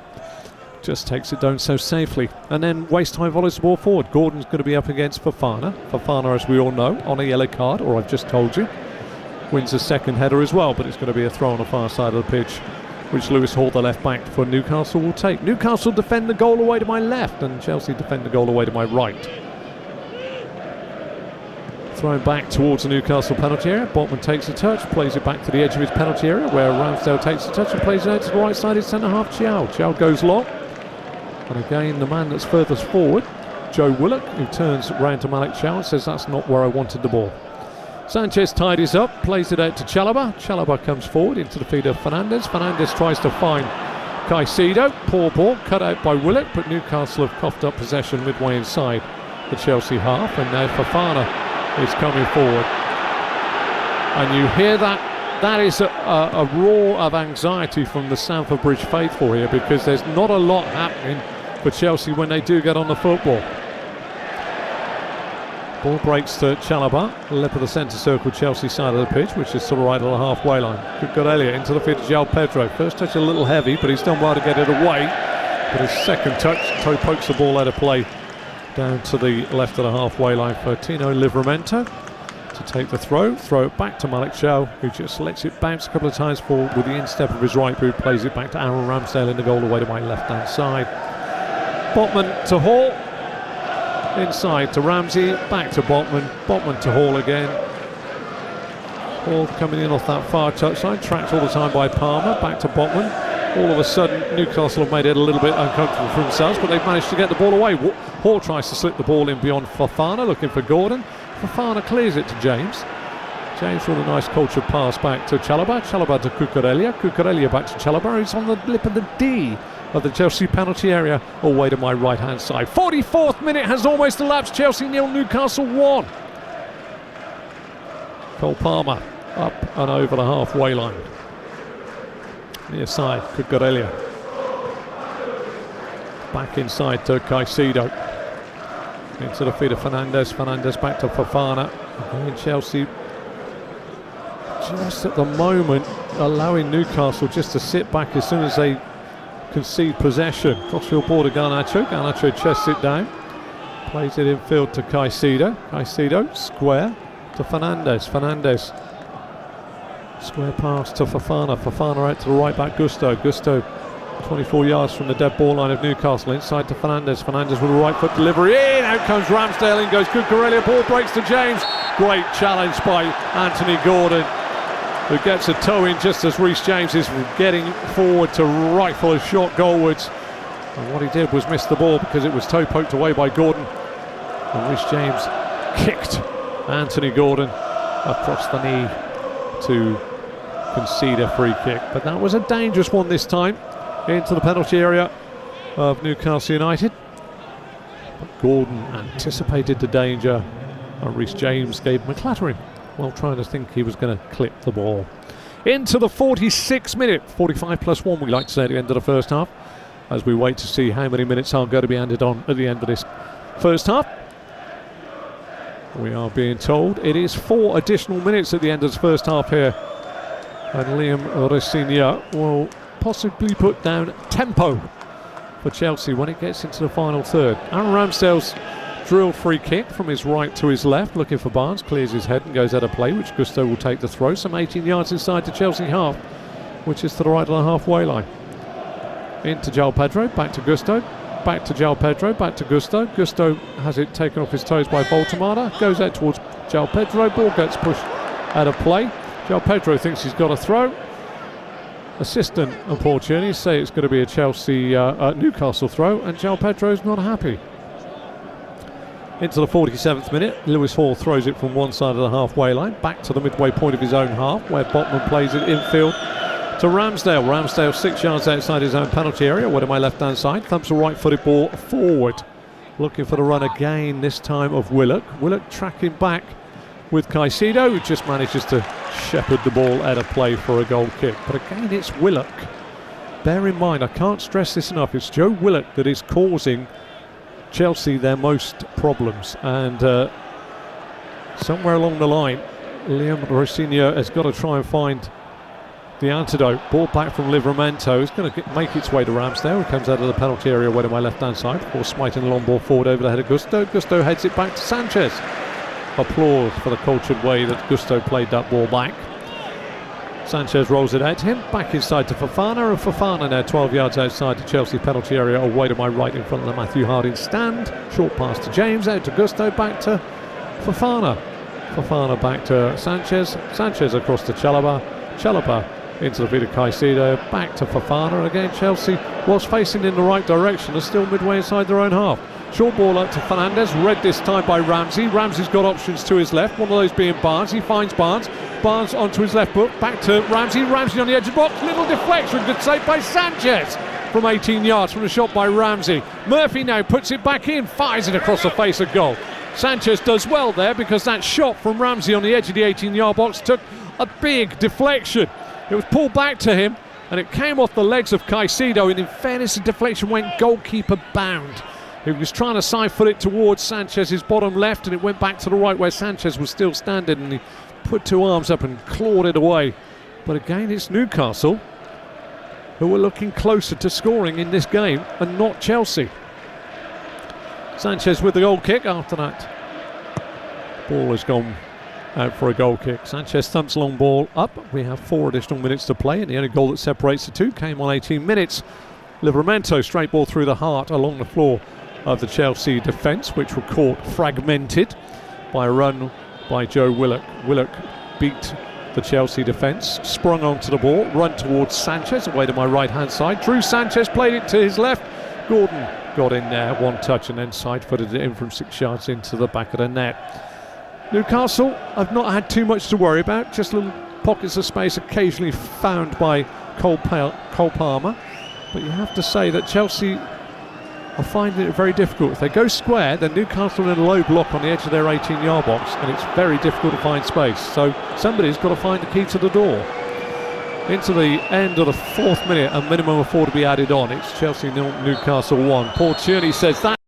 Just takes it down so safely, and then waste time volleys the ball forward. Gordon's going to be up against Fofana. Fofana, as we all know, on a yellow card, or I've just told you, wins a second header as well, but it's going to be a throw on the far side of the pitch, which Lewis Hall, the left back for Newcastle, will take. Newcastle defend the goal away to my left, and Chelsea defend the goal away to my right. Thrown back towards the Newcastle penalty area. Botman takes a touch, plays it back to the edge of his penalty area, where Ramsdale takes a touch and plays it out to the right side of centre half, Chow. Chow goes long. And again, the man that's furthest forward, Joe Willock, who turns round to Malik Chow and says, that's not where I wanted the ball. Sanchez tidies up, plays it out to Chalobah. Chalobah comes forward into the feet of Fernandes. Fernandes tries to find Caicedo. Poor ball, cut out by Willock, but Newcastle have coughed up possession midway inside the Chelsea half. And now Fofana is coming forward. And you hear that. That is a roar of anxiety from the Stamford Bridge faithful here, because there's not a lot happening for Chelsea when they do get on the football. Ball breaks to Chalobah, lip of the centre circle Chelsea side of the pitch, which is to the right of the halfway line. Good got Elliott into the feet of João Pedro. First touch a little heavy, but he's done well to get it away. But his second touch, Toe pokes the ball out of play down to the left of the halfway line for Tino Livramento to take the throw it back to Malik Chow, who just lets it bounce a couple of times forward with the instep of his right boot, plays it back to Aaron Ramsdale in the goal away to my left hand side. Botman to Hall, inside to Ramsey, back to Botman to Hall again. Hall coming in off that far touchline, tracked all the time by Palmer, back to Botman. All of a sudden Newcastle have made it a little bit uncomfortable for themselves, but they've managed to get the ball away. Hall tries to slip the ball in beyond Fofana, looking for Gordon. Fofana clears it to James. James with a nice cultured pass back to Chalobah. Chalobah to Cucurella. Cucurella back to Chalobah. He's on the lip of the D of the Chelsea penalty area, all the way to my right hand side. 44th minute has almost elapsed. Chelsea 0, Newcastle 1. Cole Palmer up and over the halfway line. Near side, Cucurella. Back inside to Caicedo. Into the feet of Fernandes. Fernandes back to Fofana. Again, Chelsea just at the moment allowing Newcastle just to sit back as soon as they concede possession. Crossfield ball to Garnacho. Garnacho chests it down. Plays it infield to Caicedo. Caicedo square to Fernandes. Fernandes square pass to Fofana. Fofana out to the right back Gusto. Gusto 24 yards from the dead ball line of Newcastle, inside to Fernandes. Fernandes with a right foot delivery in, out comes Ramsdale, in goes Cucurella, ball breaks to James. Great challenge by Anthony Gordon, who gets a toe in just as Reece James is getting forward to rifle a shot goalwards. And what he did was miss the ball because it was toe poked away by Gordon. And Reece James kicked Anthony Gordon across the knee to concede a free kick. But that was a dangerous one this time, into the penalty area of Newcastle United. But Gordon anticipated the danger, and Reece James gave him a clattering while trying to think he was going to clip the ball. Into the 46th minute, 45 plus 1 we like to say at the end of the first half. as we wait to see how many minutes are going to be handed on at the end of this first half. We are being told it is 4 additional minutes at the end of this first half here, and Liam Rosinia will possibly put down tempo for Chelsea when it gets into the final third. Aaron Ramsdale's drilled free kick from his right to his left, looking for Barnes, clears his head and goes out of play, which Gusto will take the throw, some 18 yards inside the Chelsea half, which is to the right of the halfway line. Into João Pedro, back to Gusto, back to João Pedro, back to Gusto. Gusto has it taken off his toes by Voltemada, goes out towards João Pedro, ball gets pushed out of play. João Pedro thinks he's got a throw. Assistant opportunity say it's going to be a Chelsea Newcastle throw, and João Pedro's not happy. Into the 47th minute, Lewis Hall throws it from one side of the halfway line back to the midway point of his own half, where Botman plays it infield to Ramsdale. Ramsdale 6 yards outside his own penalty area, where to my left hand side, thumps a right-footed ball forward, looking for the run again, this time of Willock. Willock tracking back with Caicedo, who just manages to shepherd the ball out of play for a goal kick. But again, it's Willock. Bear in mind, I can't stress this enough, it's Joe Willock that is causing Chelsea their most problems, and somewhere along the line Liam Rosinia has got to try and find the antidote. Ball back from Livramento, it's going to make its way to Ramsdale, who comes out of the penalty area way to my left hand side before smiting the long ball forward over the head of Gusto. Gusto heads it back to Sanchez. Applause for the cultured way that Gusto played that ball back. Sanchez rolls it out to him, back inside to Fofana, and Fofana now 12 yards outside the Chelsea penalty area, away to my right in front of the Matthew Harding stand. Short pass to James, out to Gusto, back to Fofana. Fofana back to Sanchez, Sanchez across to Chalobah, Chalobah into the feet of Caicedo, back to Fofana. Again, Chelsea, whilst facing in the right direction, are still midway inside their own half. Short ball up to Fernandez, read this time by Ramsey. Ramsey's got options to his left, one of those being Barnes. He finds Barnes, Barnes onto his left foot, back to Ramsey. Ramsey on the edge of the box, little deflection, good save by Sanchez from 18 yards from the shot by Ramsey. Murphy now puts it back in, fires it across the face of goal. Sanchez does well there, because that shot from Ramsey on the edge of the 18-yard box took a big deflection. It was pulled back to him, and it came off the legs of Caicedo, and in fairness, the deflection went goalkeeper bound. He was trying to side foot it towards Sanchez's bottom left, and it went back to the right where Sanchez was still standing, and he put two arms up and clawed it away. But again, it's Newcastle who are looking closer to scoring in this game, and not Chelsea. Sanchez with the goal kick after that. Ball has gone out for a goal kick. Sanchez thumps long ball up. We have 4 additional minutes to play, and the only goal that separates the two came on 18 minutes. Livramento, straight ball through the heart along the floor of the Chelsea defence, which were caught fragmented by a run by Joe Willock. Willock beat the Chelsea defence, sprung onto the ball, run towards Sanchez, away to my right hand side. Drew Sanchez played it to his left. Gordon got in there, one touch, and then side-footed it in from 6 yards into the back of the net. Newcastle have not had too much to worry about, just little pockets of space occasionally found by Cole Palmer. But you have to say that Chelsea are finding it very difficult. If they go square, then Newcastle are in a low block on the edge of their 18-yard box, and it's very difficult to find space. So somebody's got to find the key to the door. Into the end of the 4th minute, a minimum of 4 to be added on. It's Chelsea 0, Newcastle 1. Paul Tierney says that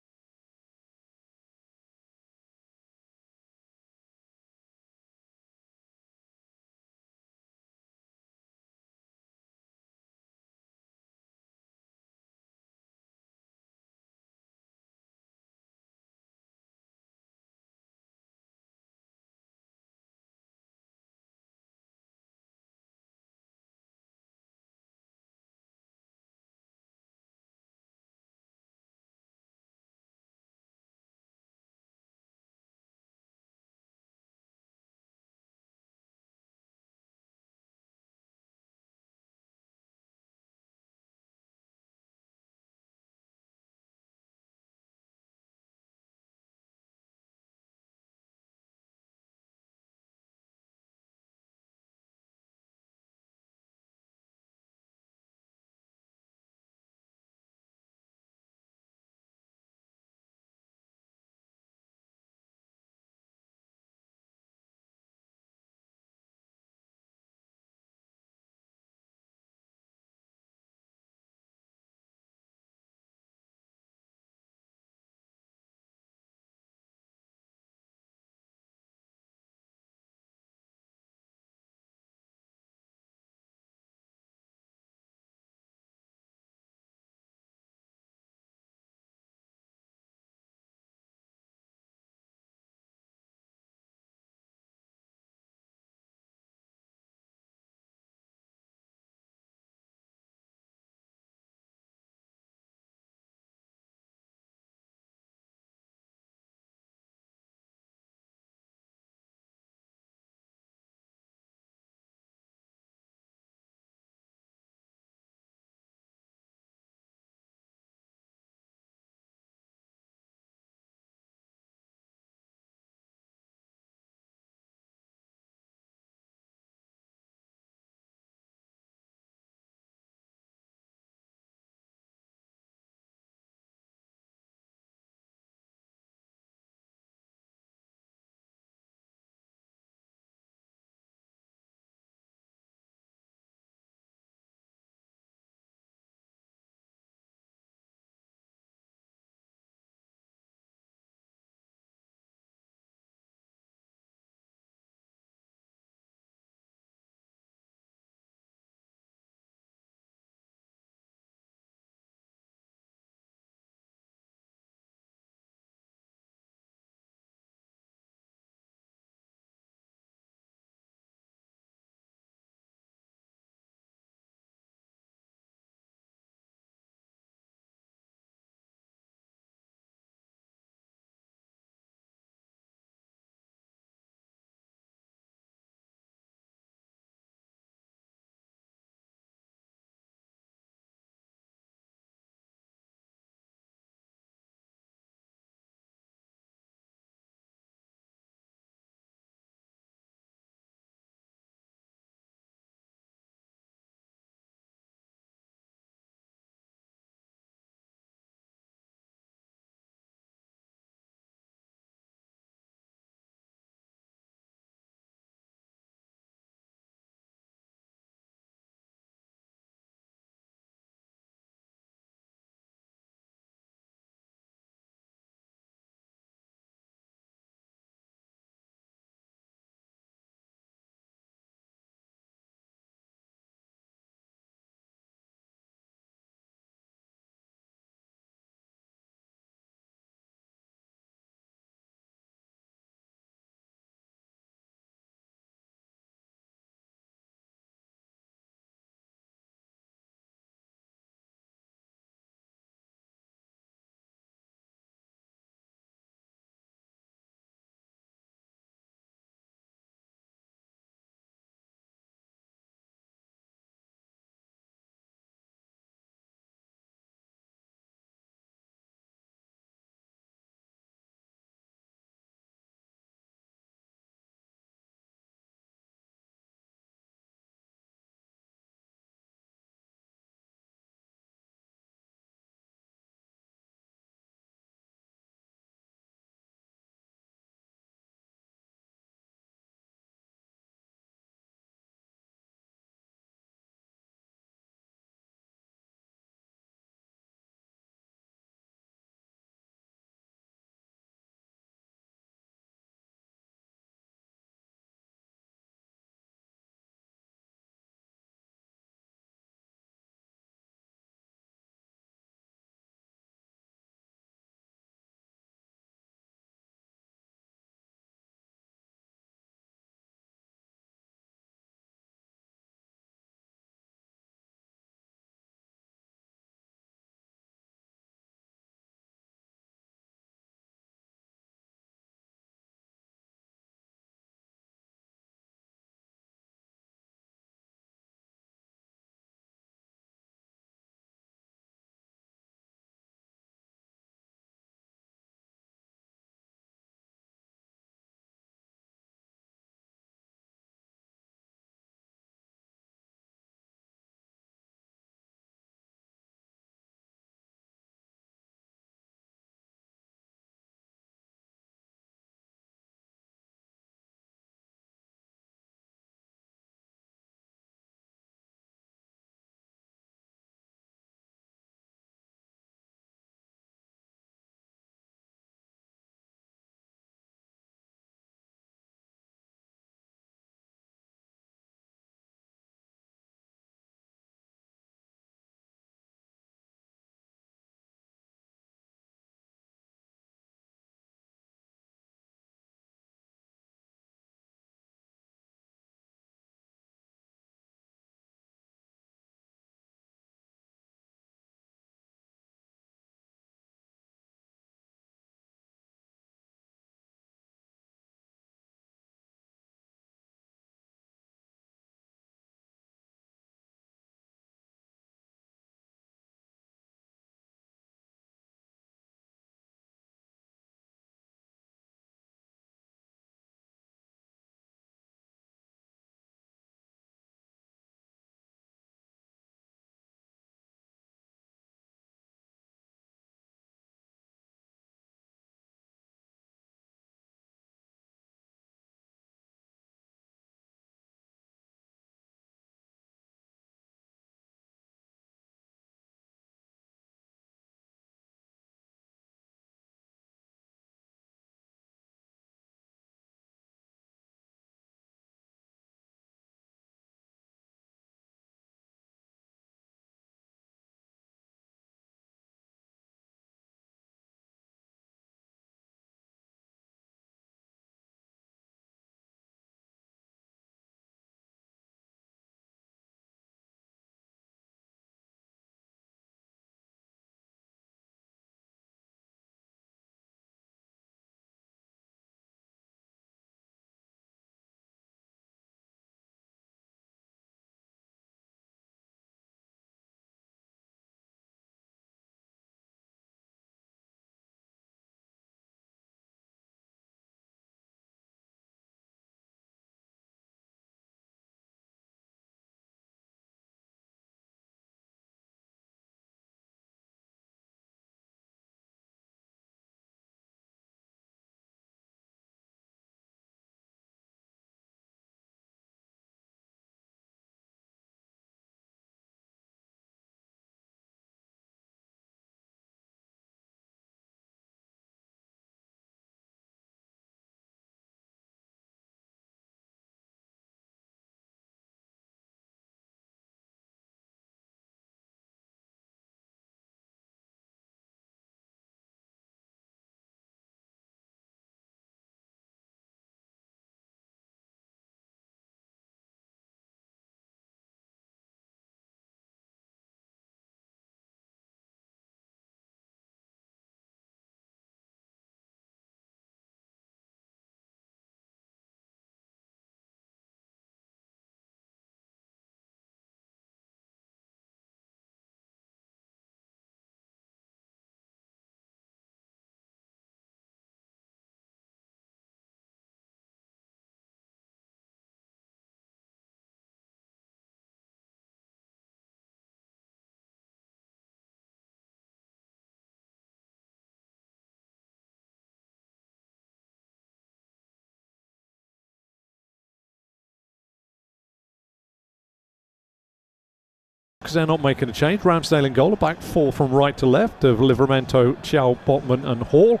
because they're not making a change. Ramsdale in goal, a back four from right to left of Livramento, Chow, Botman and Hall.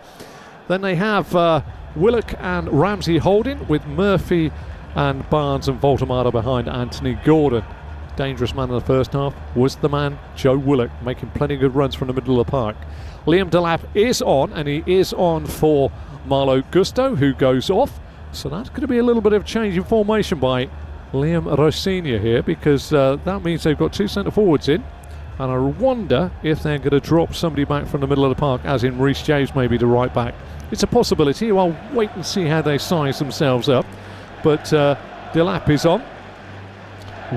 Then they have Willock and Ramsey holding, with Murphy and Barnes and Voltemada behind Anthony Gordon. Dangerous man in the first half was the man Joe Willock, making plenty of good runs from the middle of the park. Liam Delap is on, and he is on for Marlo Gusto, who goes off. So that's going to be a little bit of change in formation by Liam Rosinia here, because that means they've got two centre forwards in, and I wonder if they're going to drop somebody back from the middle of the park, as in Reece James maybe to right back. It's a possibility. I'll wait and see how they size themselves up. But Delap is on,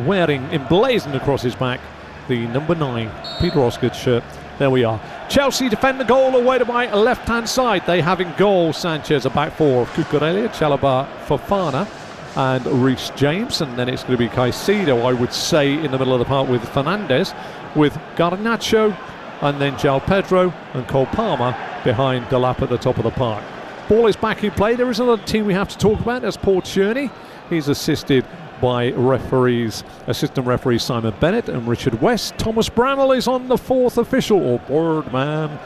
wearing emblazoned across his back the number 9 Peter Osgood shirt. There we are. Chelsea defend the goal away to my left hand side. They have in goal Sanchez, a back four of Cucurella, Chalobah, Fofana and Reece James, and then it's going to be Caicedo, I would say, in the middle of the park with Fernandez, with Garnacho and then João Pedro and Cole Palmer behind Delap at the top of the park. Ball is back in play. There is another team we have to talk about. That's Paul Tierney. He's assisted by assistant referees Simon Bennett and Richard West. Thomas Bramall is on the fourth official, or board man.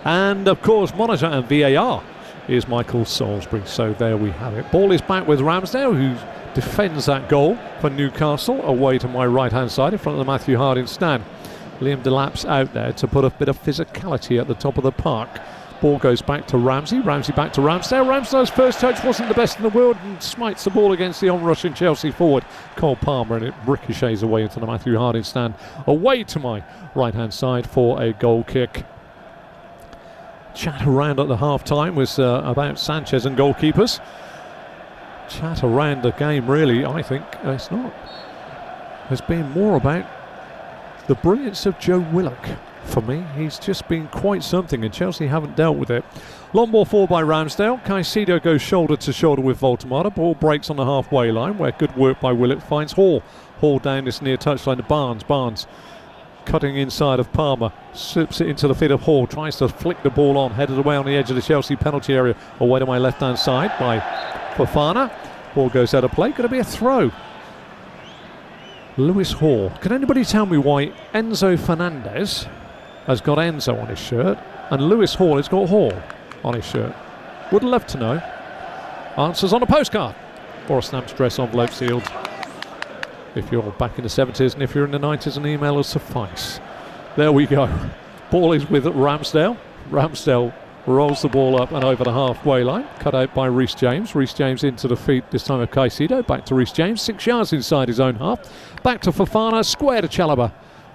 And of course, monitor and VAR is Michael Salisbury. So there we have it. Ball is back with Ramsdale, who defends that goal for Newcastle, away to my right hand side in front of the Matthew Harding stand. Liam Delap's out there to put a bit of physicality at the top of the park. Ball goes back to Ramsey. Ramsey back to Ramsdale. Ramsdale's first touch wasn't the best in the world and smites the ball against the on-rushing Chelsea forward Cole Palmer, and it ricochets away into the Matthew Harding stand, away to my right-hand side for a goal kick. Chat around at the half-time was about Sanchez and goalkeepers. Chat around the game, really, I think it's not. Has been more about the brilliance of Joe Willock. For me, he's just been quite something, and Chelsea haven't dealt with it. Long ball forward by Ramsdale. Caicedo goes shoulder to shoulder with Voltemada. Ball breaks on the halfway line, where good work by Willock finds Hall. Hall down this near touchline to Barnes. Barnes cutting inside of Palmer, slips it into the feet of Hall, tries to flick the ball on, headed away on the edge of the Chelsea penalty area, away to my left hand side by Fofana. Ball goes out of play. Going to be a throw. Lewis Hall. Can anybody tell me why Enzo Fernandez has got Enzo on his shirt and Lewis Hall has got Hall on his shirt? Would love to know. Answers on a postcard or a stamped address envelope sealed. If you're back in the 70s, and if you're in the 90s, an email will suffice. There we go. Ball is with Ramsdale. Ramsdale rolls the ball up and over the halfway line, cut out by Reece James. Reece James into the feet this time of Caicedo. Back to Reece James, 6 yards inside his own half. Back to Fofana, square to Chalobah.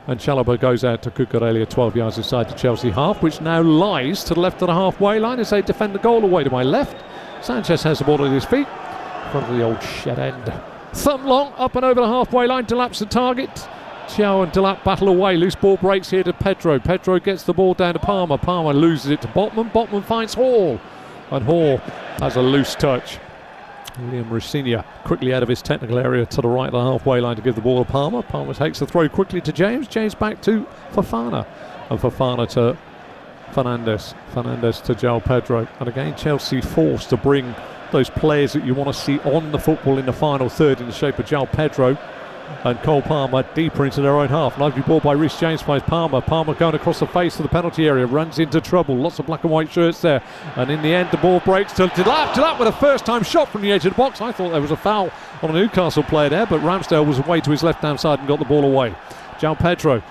And Chalobah goes out to Cucurella, 12 yards inside the Chelsea half, which now lies to the left of the halfway line as they defend the goal away to my left. Sanchez has the ball at his feet, in front of the old shed end. Thumb long, up and over the halfway line. Delap's the target. Chow and Delap battle away. Loose ball breaks here to Pedro. Pedro gets the ball down to Palmer. Palmer loses it to Botman. Botman finds Hall. And Hall has a loose touch. Liam Rosinia quickly out of his technical area to the right of the halfway line to give the ball to Palmer. Palmer takes the throw quickly to James. James back to Fofana. And Fofana to Fernandez. Fernandez to João Pedro. And again, Chelsea forced to bring those players that you want to see on the football in the final third in the shape of João Pedro and Cole Palmer deeper into their own half. Lovely ball by Reece James finds Palmer. Palmer going across the face of the penalty area, runs into trouble. Lots of black and white shirts there. And in the end, the ball breaks to Delap. Delap with a first-time shot from the edge of the box. I thought there was a foul on a Newcastle player there, but Ramsdale was away to his left-hand side and got the ball away. João Pedro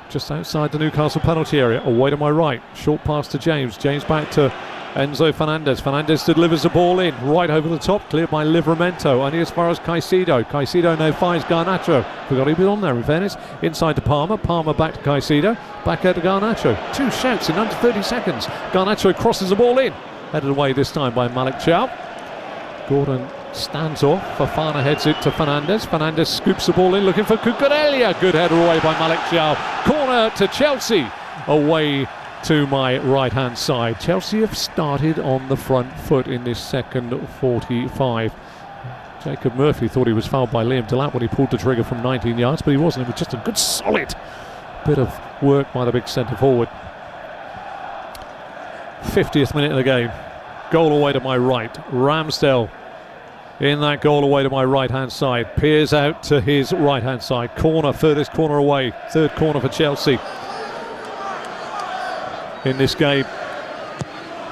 just outside the Newcastle penalty area, away to my right. Short pass to James. James back to Enzo Fernandez. Fernandez delivers the ball in, right over the top, cleared by Livramento, only as far as Caicedo. Caicedo now finds Garnacho. Forgot he was on there, in fairness. Inside to Palmer. Palmer back to Caicedo. Back out to Garnacho. 2 shouts in under 30 seconds. Garnacho crosses the ball in. Headed away this time by Malik Chow. Gordon stands off. Fofana heads it to Fernandez. Fernandez scoops the ball in, looking for Cucurella. Good header away by Malik Chow. Corner to Chelsea. Away to my right hand side. Chelsea have started on the front foot in this second 45. Jacob Murphy thought he was fouled by Liam Delap when he pulled the trigger from 19 yards, but he wasn't. It was just a good solid bit of work by the big centre forward. 50th minute of the game. Goal away to my right. Ramsdale in that goal away to my right-hand side. Peers out to his right-hand side. Corner, furthest corner away. Third corner for Chelsea in this game.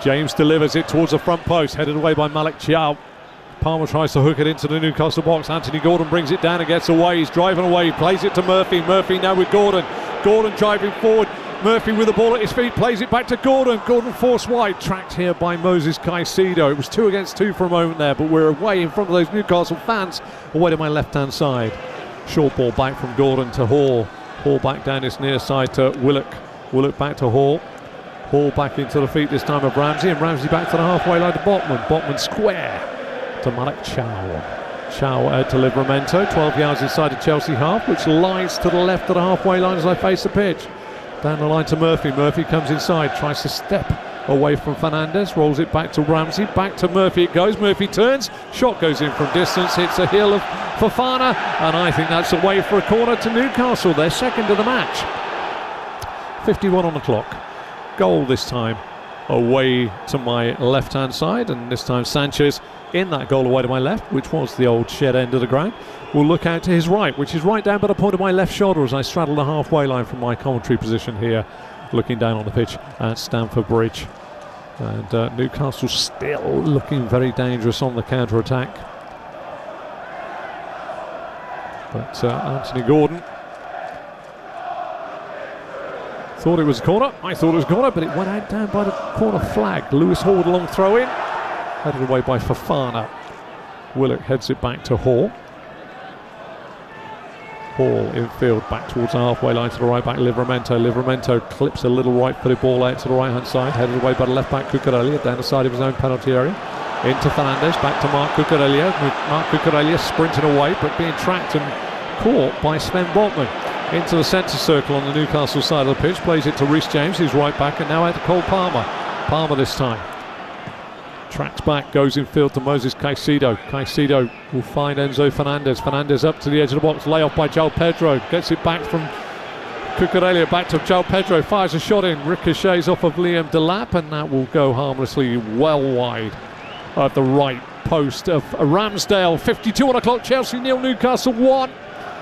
James delivers it towards the front post, headed away by Malik Chow. Palmer tries to hook it into the Newcastle box. Anthony Gordon brings it down and gets away. He's driving away, plays it to Murphy. Murphy now with Gordon. Gordon driving forward. Murphy with the ball at his feet, plays it back to Gordon. Gordon forced wide, tracked here by Moses Caicedo. It was 2 against 2 for a moment there, but we're away in front of those Newcastle fans, away to my left-hand side. Short ball back from Gordon to Hall. Hall back down this near side to Willock. Willock back to Hall. Hall back into the feet this time of Ramsey, and Ramsey back to the halfway line to Botman. Botman square to Malik Chow. Chow out to Livramento, 12 yards inside the Chelsea half, which lies to the left of the halfway line as I face the pitch. Down the line to Murphy. Murphy comes inside, tries to step away from Fernandes, rolls it back to Ramsey, back to Murphy it goes. Murphy turns, shot goes in from distance, hits a heel of Fofana, and I think that's away for a corner to Newcastle, their second of the match. 51 on the clock. Goal this time away to my left-hand side, and this time Sanchez in that goal away to my left, which was the old shed end of the ground, will look out to his right, which is right down by the point of my left shoulder as I straddle the halfway line from my commentary position here, looking down on the pitch at Stamford Bridge. And Newcastle still looking very dangerous on the counter-attack. But Anthony Gordon thought it was a corner. I thought it was a corner, but it went out down by the corner flag. Lewis Hall with a long throw in, headed away by Fofana. Willock heads it back to Hall. Hall infield back towards the halfway line to the right back Livramento. Livramento clips a little right footed ball out to the right hand side, headed away by the left back Cucurella down the side of his own penalty area. Into Fernandes, back to Marc Cucurella. Marc Cucurella sprinting away but being tracked and caught by Sven Botman. Into the centre circle on the Newcastle side of the pitch, plays it to Reece James, who's right back, and now out to Cole Palmer. Palmer this time tracks back, goes infield to Moses Caicedo. Caicedo will find Enzo Fernandes. Fernandes up to the edge of the box, lay off by João Pedro, gets it back from Cucurella, back to João Pedro, fires a shot in, ricochets off of Liam Delap, and that will go harmlessly well wide of the right post of Ramsdale. 52 on the clock, Chelsea 0, Newcastle 1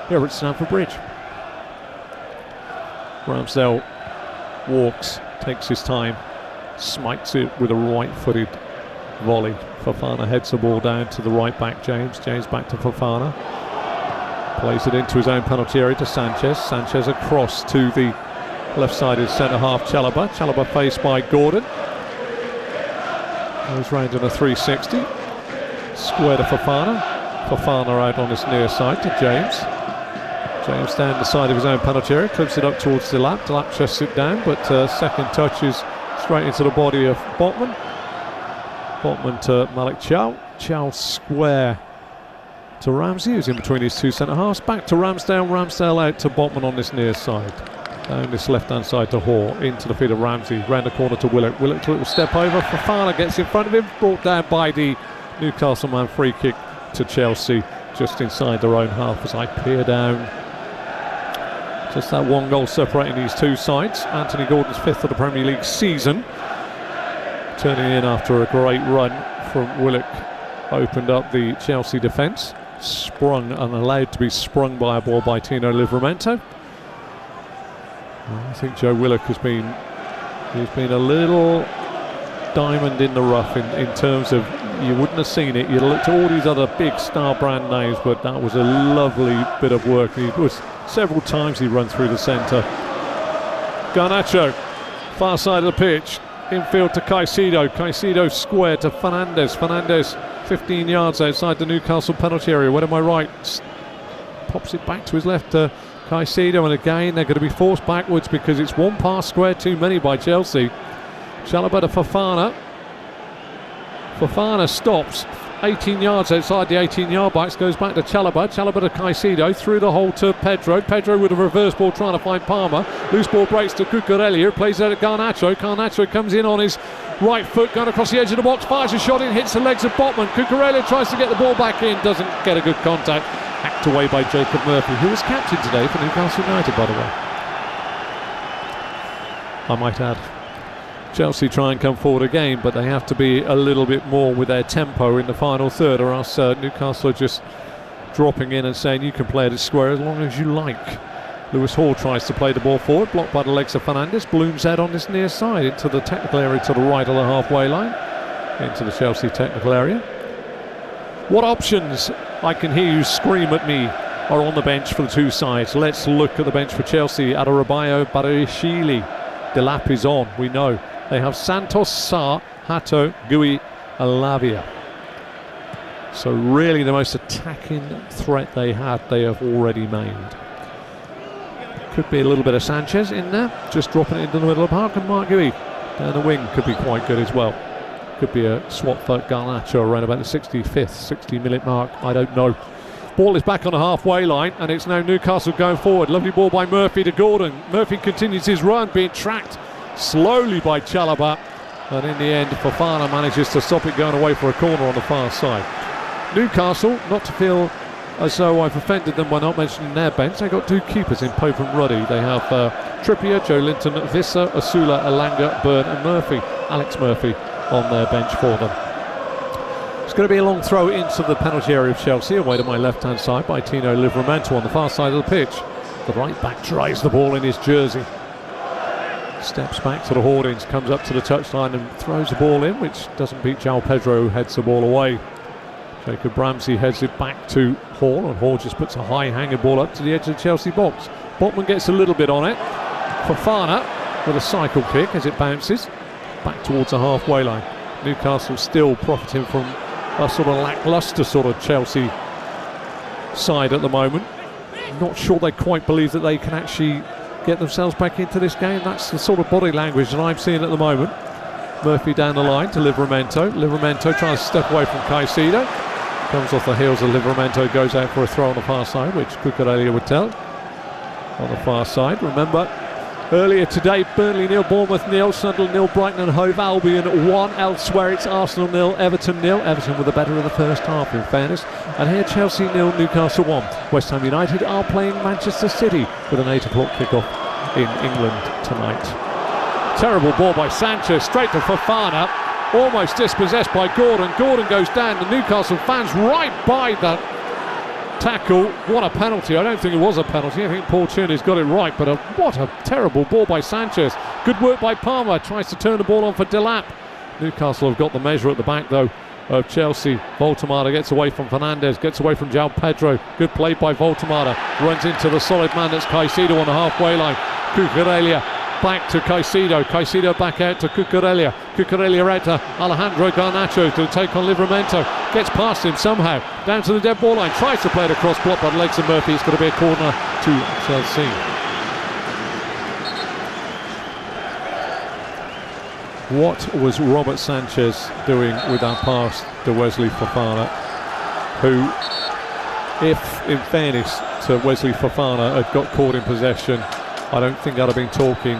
here at Stamford Bridge. Ramsdale walks, takes his time, smites it with a right-footed volley. Fofana heads the ball down to the right back James. James back to Fofana. Plays it into his own penalty area to Sanchez. Sanchez across to the left-sided centre-half Chalobah. Chalobah faced by Gordon. Goes round in a 360. Square to Fofana. Fofana out on his near side to James. James down the side of his own penalty area, clips it up towards Delap. Delap chests it down, but second touch is straight into the body of Botman. Botman to Malik Chow. Chow square to Ramsey, who's in between his two centre-halves. Back to Ramsdale. Ramsdale out to Botman on this near side. Down this left-hand side to Hall. Into the feet of Ramsey. Round the corner to Willock. Willock a little step over. Fofana gets in front of him. Brought down by the Newcastle man. Free kick to Chelsea just inside their own half as I peer down. Just that one goal separating these two sides. Anthony Gordon's 5th of the Premier League season. Turning in after a great run from Willock. Opened up the Chelsea defence. Sprung and allowed to be sprung by a ball by Tino Livramento. I think Joe Willock has been a little diamond in the rough in terms of, you wouldn't have seen it. You'd have looked at all these other big star brand names, but that was a lovely bit of work. He was several times he run through the centre. Garnacho, far side of the pitch, infield to Caicedo. Caicedo square to Fernandes. Fernandes 15 yards outside the Newcastle penalty area. Where am I right? Pops it back to his left to Caicedo, and again they're going to be forced backwards because it's one pass square too many by Chelsea. Chalobah to Fofana. Fofana stops 18 yards outside the 18-yard box, goes back to Chalobah. Chalobah to Caicedo, through the hole to Pedro. Pedro with a reverse ball trying to find Palmer. Loose ball breaks to Cucurella, plays out at Garnacho. Garnacho comes in on his right foot, going across the edge of the box, fires a shot in, hits the legs of Botman. Cucurella tries to get the ball back in, doesn't get a good contact. Hacked away by Jacob Murphy, who was captain today for Newcastle United, by the way, I might add. Chelsea try and come forward again, but they have to be a little bit more with their tempo in the final third, or else Newcastle are just dropping in and saying you can play it square as long as you like. Lewis Hall tries to play the ball forward, blocked by the legs of Fernandes. Bloom's head on this near side into the technical area to the right of the halfway line, into the Chelsea technical area. What options, I can hear you scream at me, are on the bench for the two sides. Let's look at the bench for Chelsea. Adebayo, Barishili, Delap is on, we know. They have Santos, Sarr, Hato, Gui, Alavia. So really the most attacking threat they have already made. Could be a little bit of Sanchez in there, just dropping it into the middle of the park, and Mark Gui down the wing could be quite good as well. Could be a swap for Garnacho around about the 65th, 60-minute mark, I don't know. Ball is back on the halfway line, and it's now Newcastle going forward. Lovely ball by Murphy to Gordon. Murphy continues his run, being tracked slowly by Chalobah, and in the end Fofana manages to stop it going away for a corner on the far side. Newcastle, not to feel as though I've offended them by not mentioning their bench, they got two keepers in Pope and Ruddy. They have Trippier, Joe Linton, Visser, Asula, Alanga, Byrne and Murphy. Alex Murphy on their bench for them. It's going to be a long throw into the penalty area of Chelsea, away to my left-hand side by Tino Livramento on the far side of the pitch. The right back tries the ball in his jersey. Steps back to the hoardings, comes up to the touchline and throws the ball in, which doesn't beat João Pedro, who heads the ball away. Jacob Ramsey heads it back to Hall, and Hall just puts a high-hanging ball up to the edge of the Chelsea box. Botman gets a little bit on it. Fofana with a cycle kick as it bounces back towards the halfway line. Newcastle still profiting from a sort of lacklustre sort of Chelsea side at the moment. Not sure they quite believe that they can actually get themselves back into this game. That's the sort of body language that I'm seeing at the moment. Murphy down the line to Livramento. Livramento tries to step away from Caicedo. Comes off the heels of Livramento, goes out for a throw on the far side, which Cucurella would tell. On the far side, remember, earlier today, Burnley 0, Bournemouth 0, Sunderland 0, Brighton and Hove Albion 1. Elsewhere it's Arsenal 0, Everton 0. Everton with the better of the first half, in fairness. And here Chelsea 0, Newcastle 1. West Ham United are playing Manchester City with an 8 o'clock kickoff in England tonight. Terrible ball by Sanchez, straight to Fofana. Almost dispossessed by Gordon. Gordon goes down. The Newcastle fans right by that tackle. What a penalty. I don't think it was a penalty. I think Paul Tierney's got it right, but what a terrible ball by Sanchez. Good work by Palmer. Tries to turn the ball on for Delap. Newcastle have got the measure at the back though of Chelsea. Voltemada gets away from Fernandes, gets away from João Pedro. Good play by Voltemada. Runs into the solid man that's Caicedo on the halfway line. Cucurella back to Caicedo. Caicedo back out to Cucurella. Cucurella out to Alejandro Garnacho to take on Livramento. Gets past him somehow. Down to the dead ball line. Tries to play it across, blocked by the legs of Murphy. It's going to be a corner to Chelsea. What was Robert Sanchez doing with that pass to Wesley Fofana, who, if in fairness to Wesley Fofana, had got caught in possession, I don't think I'd have been talking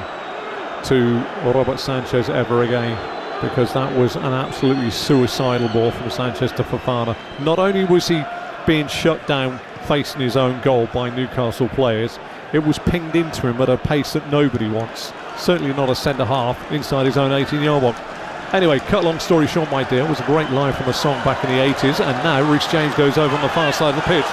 to Robert Sanchez ever again, because that was an absolutely suicidal ball from Sanchez to Fofana. Not only was he being shut down facing his own goal by Newcastle players, it was pinged into him at a pace that nobody wants. Certainly not a centre-half inside his own 18-yard box. Anyway, cut long story short, my dear, it was a great line from a song back in the 80s, and now Reece James goes over on the far side of the pitch.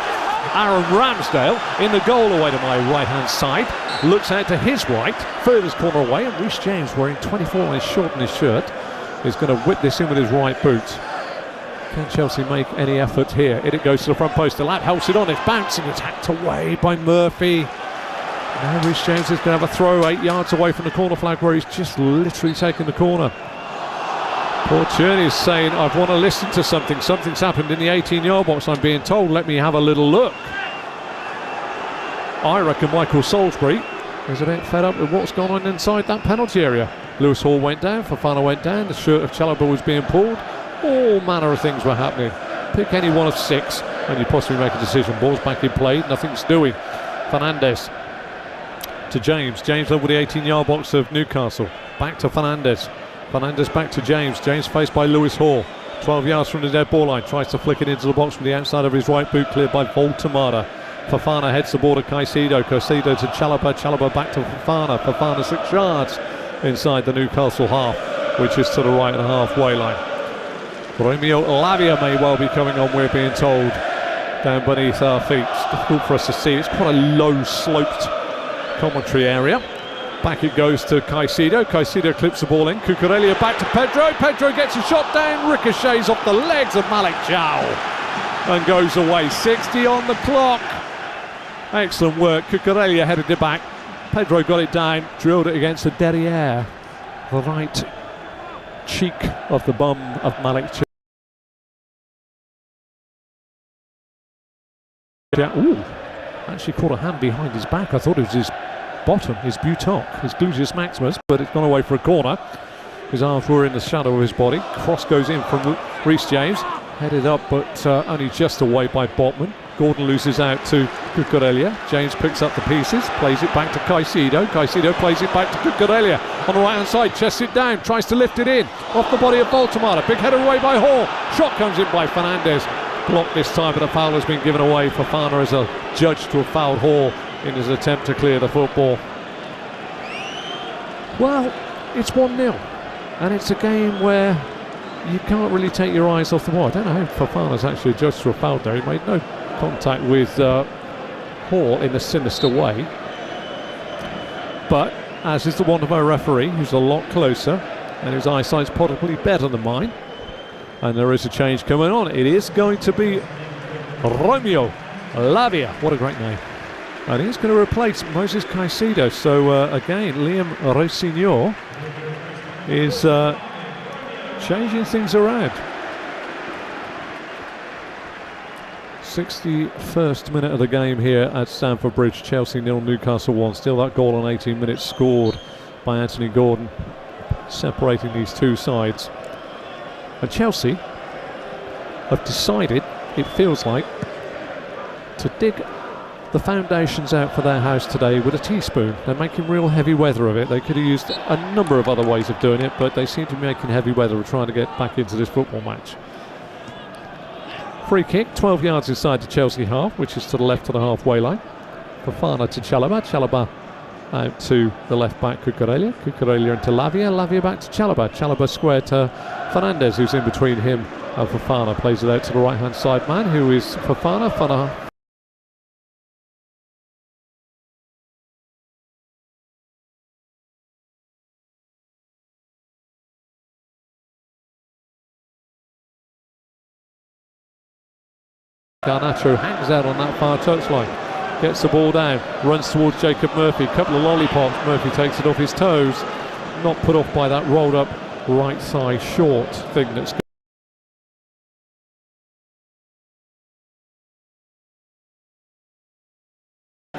Aaron Ramsdale in the goal away to my right-hand side, looks out to his right, furthest corner away, and Reece James, wearing 24 on his short and his shirt, is going to whip this in with his right boot. Can Chelsea make any effort here? It goes to the front post. The lad helps it on. It's bouncing. It's hacked away by Murphy. Now Reece James is going to have a throw 8 yards away from the corner flag, where he's just literally taken the corner. Paul Tierney is saying, I want to listen to something. Something's happened in the 18-yard box, I'm being told. Let me have a little look. I reckon Michael Salisbury is a bit fed up with what's gone on inside that penalty area. Lewis Hall went down, Fofana went down, the shirt of Chalobah was being pulled. All manner of things were happening. Pick any one of 6 and you possibly make a decision. Ball's back in play, nothing's doing. Fernandes to James. James over the 18-yard box of Newcastle. Back to Fernandes. Fernandes back to James. James faced by Lewis Hall. 12 yards from the dead ball line. Tries to flick it into the box from the outside of his right boot, cleared by Voltemada. Fofana heads the ball to Caicedo. Caicedo to Chalobah. Chalobah back to Fofana. Fofana 6 yards inside the Newcastle half. which is to the right of the halfway line. Romeo Lavia may well be coming on, we're being told, down beneath our feet. It's difficult for us to see. It's quite a low sloped commentary area. Back it goes to Caicedo. Caicedo clips the ball in. Cucurella back to Pedro. Pedro gets a shot down, ricochets off the legs of Malik Chow and goes away. 60 on the clock. Excellent work. Cucurella headed it back. Pedro got it down, drilled it against the derriere, the right cheek of the bum of Malik Chow. Ooh, actually caught a hand behind his back. I thought it was his bottom, his buttock, his gluteus maximus, but it's gone away for a corner. His arms were in the shadow of his body. Cross goes in from Reece James, headed up but only just away by Botman. Gordon loses out to Cucurella. James picks up the pieces, plays it back to Caicedo. Caicedo plays it back to Cucurella on the right hand side, chests it down, tries to lift it in off the body of Baltimore. Big header away by Hall. Shot comes in by Fernandez. Blocked this time, but a foul has been given away. Fofana is adjudged to have fouled Hall in his attempt to clear the football. Well, it's 1-0, and it's a game where you can't really take your eyes off the ball. I don't know how Fofana's actually adjudged to a foul there. He made no contact with Hall in a sinister way. But, as is the want of our referee, who's a lot closer, and his eyesight's possibly better than mine, and there is a change coming on. It is going to be Romeo Lavia. What a great name. And he's going to replace Moses Caicedo. So again, Liam Rossignol is changing things around. 61st minute of the game here at Stamford Bridge. Chelsea 0, Newcastle 1. Still that goal on 18 minutes scored by Anthony Gordon, separating these two sides. And Chelsea have decided, it feels like, to dig the foundations out for their house today with a teaspoon. They're making real heavy weather of it. They could have used a number of other ways of doing it, but they seem to be making heavy weather of trying to get back into this football match. Free kick, 12 yards inside the Chelsea half, which is to the left of the halfway line. Fofana to Chalobah. Chalobah out to the left back, Cucurella. Cucurella into Lavia. Lavia back to Chalobah. Chalobah square to Fernandez, who's in between him and Fofana. Plays it out to the right hand side man, who is Fofana. Garnacho hangs out on that far touchline, gets the ball down, runs towards Jacob Murphy, couple of lollipops. Murphy takes it off his toes, not put off by that rolled up right thigh short thing that's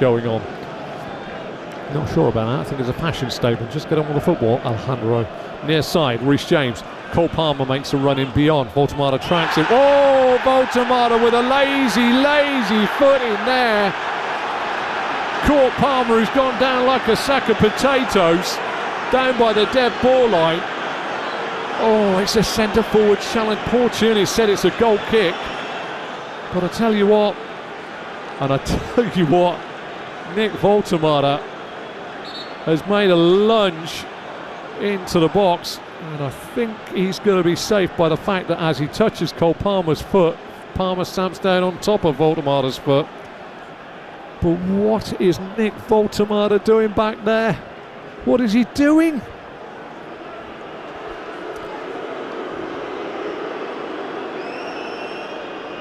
going on. Not sure about that. I think it's a fashion statement. Just get on with the football. Alejandro near side. Reece James. Cole Palmer makes a run in beyond. Baltimore tracks him. Oh, Baltimore with a lazy foot in there. Caught Palmer, who's gone down like a sack of potatoes, down by the dead ball line. Oh, it's a centre forward challenge. Poor Tierney said it's a goal kick. But I tell you what, Nick Baltimore has made a lunge into the box, and I think he's going to be safe by the fact that as he touches Cole Palmer's foot, Palmer stamps down on top of Baltimore's foot. But what is Nick Baltimore doing back there? What is he doing?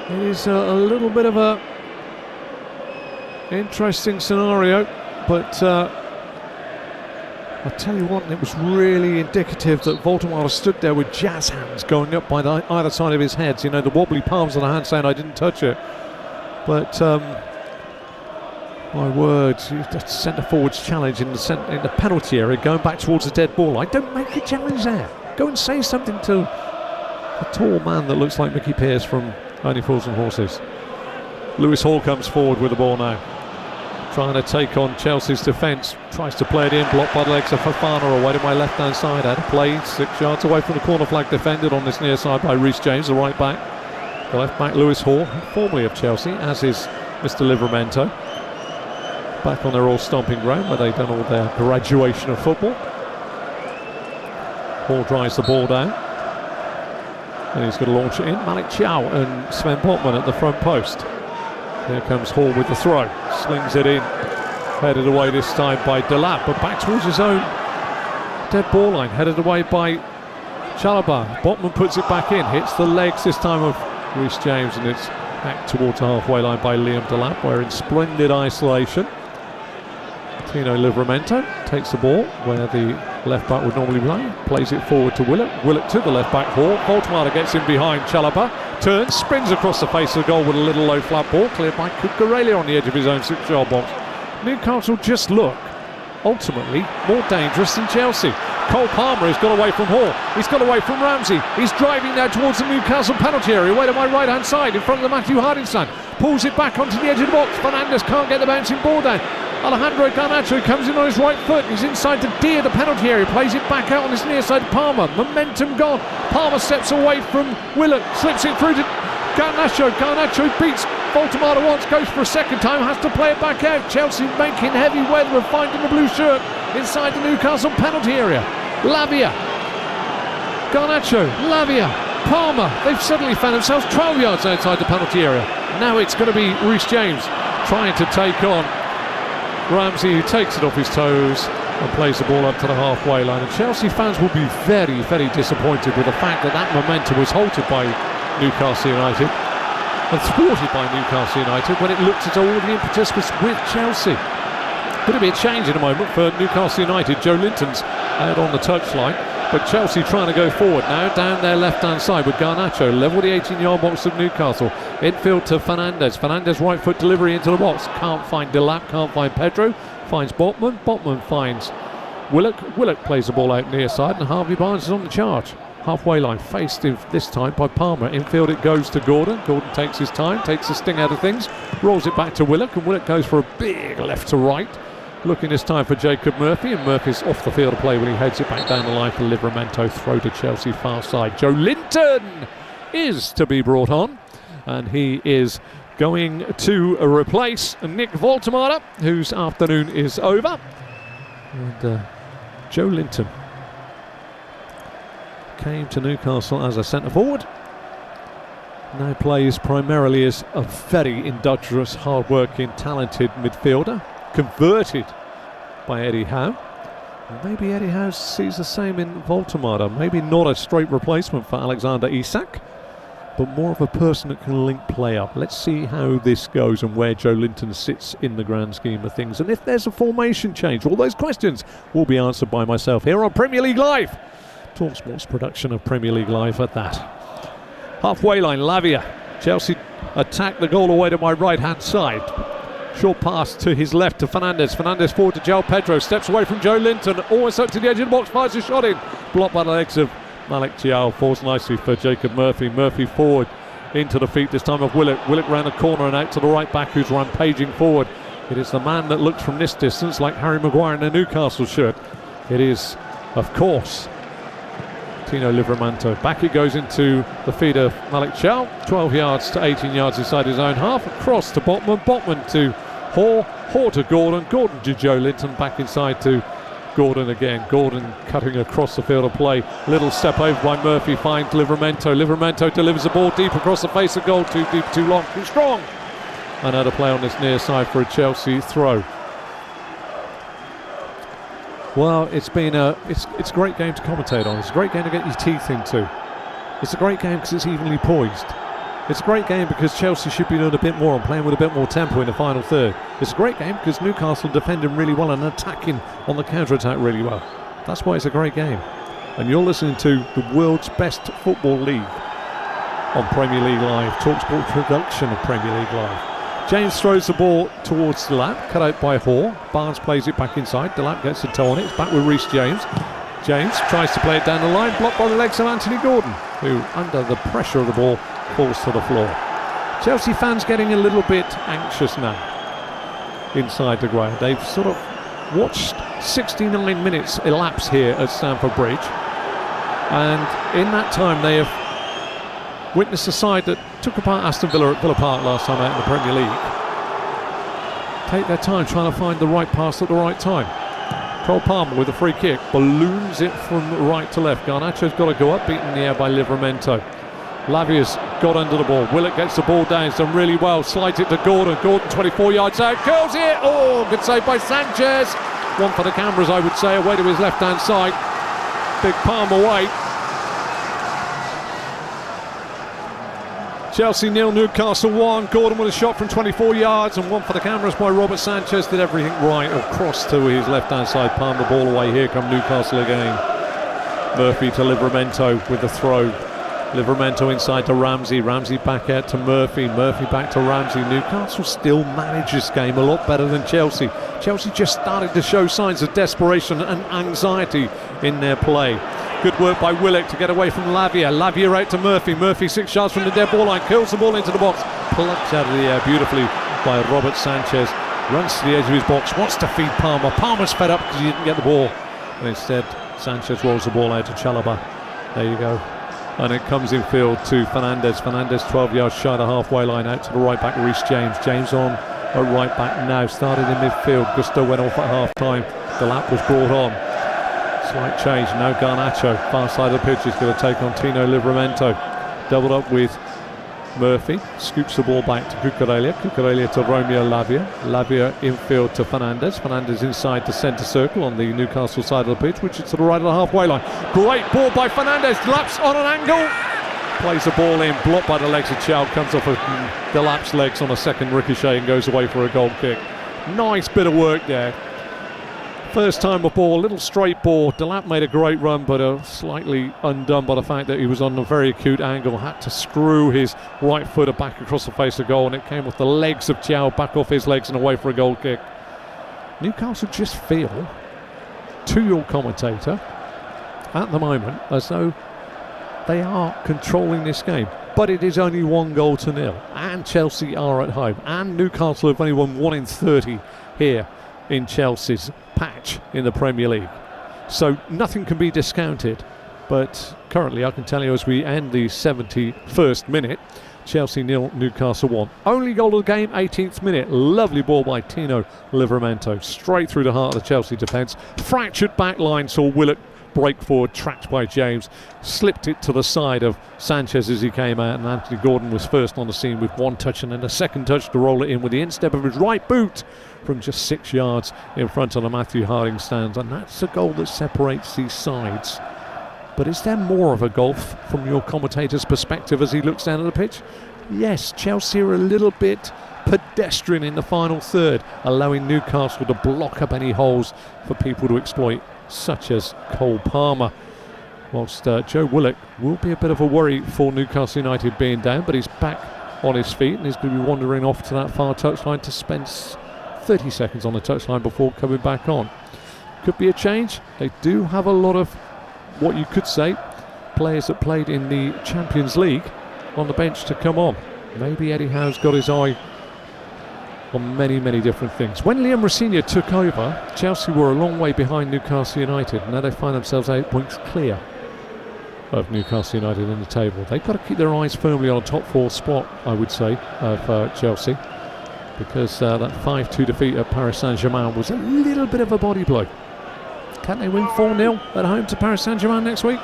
It is a little bit of a interesting scenario, but I'll tell you what, it was really indicative that Baltimore stood there with jazz hands going up by either side of his head. You know, the wobbly palms of the hand saying I didn't touch it. But my word, centre forward's challenge in the penalty area, going back towards the dead ball line. Don't make a challenge there. Go and say something to a tall man that looks like Mickey Pearce from Only Fools and Horses. Lewis Hall comes forward with the ball now, trying to take on Chelsea's defence. Tries to play it in, blocked by the legs of Fofana away to my left hand side. Had played 6 yards away from the corner flag, defended on this near side by Reece James, the right back. The left back Lewis Hall, formerly of Chelsea, as is Mr. Livramento. Back on their old stomping ground where they've done all their graduation of football. Hall drives the ball down. And he's going to launch it in. Malik Chow and Sven Botman at the front post. Here comes Hall with the throw. Slings it in. Headed away this time by Delap, but back towards his own dead ball line. Headed away by Chalobah. Botman puts it back in. Hits the legs this time of Reece James, and it's back towards the halfway line by Liam Delap. We're in splendid isolation. Tino Livramento takes the ball where the left back would normally play, plays it forward to Willett. Willett to the left back, Hall. Voltemata gets in behind Chalobah, turns, spins across the face of the goal with a little low flat ball, cleared by Cucurella on the edge of his own 6-yard box. Newcastle just look ultimately more dangerous than Chelsea. Cole Palmer has got away from Hall, he's got away from Ramsey, he's driving now towards the Newcastle penalty area, away to my right hand side in front of the Matthew Harding stand, pulls it back onto the edge of the box. Fernandes can't get the bouncing ball down. Alejandro Garnacho comes in on his right foot, he's inside to Deer, the penalty area, plays it back out on his near side to Palmer, momentum gone. Palmer steps away from Willett, slips it through to Garnacho. Garnacho beats Voltemata once, goes for a second time, has to play it back out. Chelsea making heavy weather of finding the blue shirt inside the Newcastle penalty area. Lavia, Garnacho, Lavia, Palmer, they've suddenly found themselves 12 yards outside the penalty area. Now it's going to be Reece James trying to take on Ramsey, who takes it off his toes and plays the ball up to the halfway line. And Chelsea fans will be very, very disappointed with the fact that that momentum was halted by Newcastle United and thwarted by Newcastle United when it looked as though all the impetus was with Chelsea. Could it be a change in a moment for Newcastle United? Joe Linton's out on the touchline, but Chelsea trying to go forward now down their left-hand side with Garnacho, level the 18-yard box of Newcastle. Infield to Fernandes. Fernandes right foot delivery into the box. Can't find Delap, can't find Pedro. Finds Botman. Botman finds Willett. Willett plays the ball out near side, and Harvey Barnes is on the charge. Halfway line, faced this time by Palmer. Infield it goes to Gordon. Gordon takes his time, takes the sting out of things, rolls it back to Willett, and Willett goes for a big left to right. Looking this time for Jacob Murphy, and Murphy's off the field of play when he heads it back down the line for Livramento. Throw to Chelsea far side. Joe Linton is to be brought on, and he is going to replace Nick Voltemata, whose afternoon is over. And Joe Linton came to Newcastle as a centre forward, now plays primarily as a very industrious, hard-working, talented midfielder, converted by Eddie Howe. Maybe Eddie Howe sees the same in Voltemata. Maybe not a straight replacement for Alexander Isak, but more of a person that can link play up. Let's see how this goes and where Joe Linton sits in the grand scheme of things, and if there's a formation change. All those questions will be answered by myself here on Premier League Live. TalkSport's production of Premier League Live at that. Halfway line, Lavia. Chelsea attack the goal away to my right hand side. Short pass to his left to Fernandes. Fernandes forward to João Pedro. Steps away from Joe Linton. Almost up to the edge of the box. Fires a shot in. Blocked by the legs of Malik Thiaw. Falls nicely for Jacob Murphy. Murphy forward into the feet this time of Willett. Willett round the corner and out to the right back, who's rampaging forward. It is the man that looks from this distance like Harry Maguire in a Newcastle shirt. It is, of course, Tino Livramento. Back it goes into the feet of Malik Thiaw. 12 yards to 18 yards inside his own half. Across to Botman. Botman to Hall. Hall to Gordon. Gordon to Joe Linton. Back inside to Gordon again. Gordon cutting across the field of play. Little step over by Murphy. Finds Livramento. Livramento delivers the ball deep across the face of goal. Too deep, too long, too strong. Another play on this near side for a Chelsea throw. Well, it's been it's a great game to commentate on. It's a great game to get your teeth into. It's a great game because it's evenly poised. It's a great game because Chelsea should be doing a bit more and playing with a bit more tempo in the final third. It's a great game because Newcastle defending really well and attacking on the counter-attack really well. That's why it's a great game. And you're listening to the world's best football league on Premier League Live, TalkSport production of Premier League Live. James throws the ball towards Delap, cut out by Hall. Barnes plays it back inside. Delap gets a toe on it. It's back with Reece James. James tries to play it down the line, blocked by the legs of Anthony Gordon, who, under the pressure of the ball, falls to the floor. Chelsea fans getting a little bit anxious now inside the ground. They've sort of watched 69 minutes elapse here at Stamford Bridge, and in that time they have witnessed a side that took apart Aston Villa at Villa Park last time out in the Premier League take their time trying to find the right pass at the right time. Cole Palmer with a free kick, balloons it from right to left. Garnacho's got to go up, beaten in the air by Livramento. Lavia's got under the ball. Willett gets the ball down, he's done really well, slides it to Gordon. Gordon 24 yards out, curls it. Oh, good save by Sanchez. One for the cameras, I would say, away to his left-hand side. Big palm away. Chelsea 0, Newcastle 1. Gordon with a shot from 24 yards, and one for the cameras by Robert Sanchez. Did everything right, across to his left-hand side, palmed the ball away. Here come Newcastle again. Murphy to Livramento with the throw. Livramento inside to Ramsey. Ramsey back out to Murphy. Murphy back to Ramsey. Newcastle still manage this game a lot better than Chelsea. Chelsea just started to show signs of desperation and anxiety in their play. Good work by Willock to get away from Lavia. Lavia out to Murphy. Murphy 6 yards from the dead ball line. Curls the ball into the box. Plucked out of the air beautifully by Robert Sanchez. Runs to the edge of his box. Wants to feed Palmer. Palmer's fed up because he didn't get the ball. And instead, Sanchez rolls the ball out to Chalobah. There you go. And it comes in field to Fernandez. Fernandez 12 yards shy of the halfway line, out to the right back, Reece James. James on at right back now, started in midfield. Gusto went off at half time. Delap was brought on. Slight change, now Garnacho, far side of the pitch, is going to take on Tino Livramento. Doubled up with Murphy, scoops the ball back to Cucurella. Cucurella to Romeo Lavia. Lavia infield to Fernandez. Fernandez inside to centre circle on the Newcastle side of the pitch, which is to the right of the halfway line. Great ball by Fernandez. Delap's on an angle. Plays the ball in, blocked by the legs of Chow. Comes off of Delap's legs on a second ricochet and goes away for a goal kick. Nice bit of work there. First time a ball, little straight ball. Delap made a great run, but slightly undone by the fact that he was on a very acute angle. Had to screw his right footer back across the face of goal, and it came with the legs of Chow back off his legs and away for a goal kick. Newcastle just feel, to your commentator, at the moment, as though they are controlling this game. But it is only 1-0, and Chelsea are at home, and Newcastle have only won 1 in 30 here in Chelsea's patch in the Premier League. So nothing can be discounted. But currently, I can tell you, as we end the 71st minute, Chelsea 0, Newcastle 1. Only goal of the game, 18th minute. Lovely ball by Tino Livramento. Straight through the heart of the Chelsea defence. Fractured back line, saw Willock break forward, tracked by James. Slipped it to the side of Sanchez as he came out, and Anthony Gordon was first on the scene with one touch and then a second touch to roll it in with the instep of his right boot from just 6 yards in front of the Matthew Harding stands. And that's the goal that separates these sides. But is there more of a gulf from your commentator's perspective as he looks down at the pitch? Yes, Chelsea are a little bit pedestrian in the final third, allowing Newcastle to block up any holes for people to exploit, such as Cole Palmer. Whilst Joe Willock will be a bit of a worry for Newcastle United being down, but he's back on his feet and he's going to be wandering off to that far touchline to spend 30 seconds on the touchline before coming back on. Could be a change. They do have a lot of, what you could say, players that played in the Champions League on the bench to come on. Maybe Eddie Howe's got his eye on many, many different things. When Liam Rosenior took over, Chelsea were a long way behind Newcastle United. Now they find themselves 8 points clear of Newcastle United in the table. They've got to keep their eyes firmly on a top 4 spot, I would say, of Chelsea, because that 5-2 defeat at Paris Saint-Germain was a little bit of a body blow. Can they win 4-0 at home to Paris Saint-Germain next week?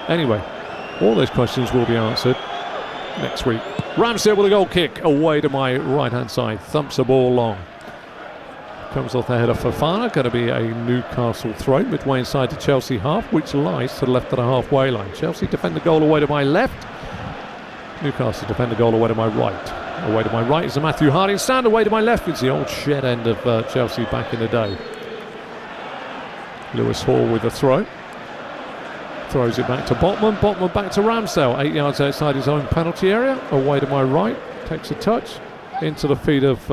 Anyway, all those questions will be answered next week. Ramsdale with a goal kick away to my right-hand side. Thumps the ball long. Comes off the head of Fofana. Going to be a Newcastle throw midway inside the Chelsea half, which lies to the left of the halfway line. Chelsea defend the goal away to my left. Newcastle defend the goal away to my right. Away to my right is the Matthew Harding stand. Away to my left is the old shed end of Chelsea back in the day. Lewis Hall with a throw. Throws it back to Botman. Botman back to Ramsdale. 8 yards outside his own penalty area. Away to my right. Takes a touch. Into the feet of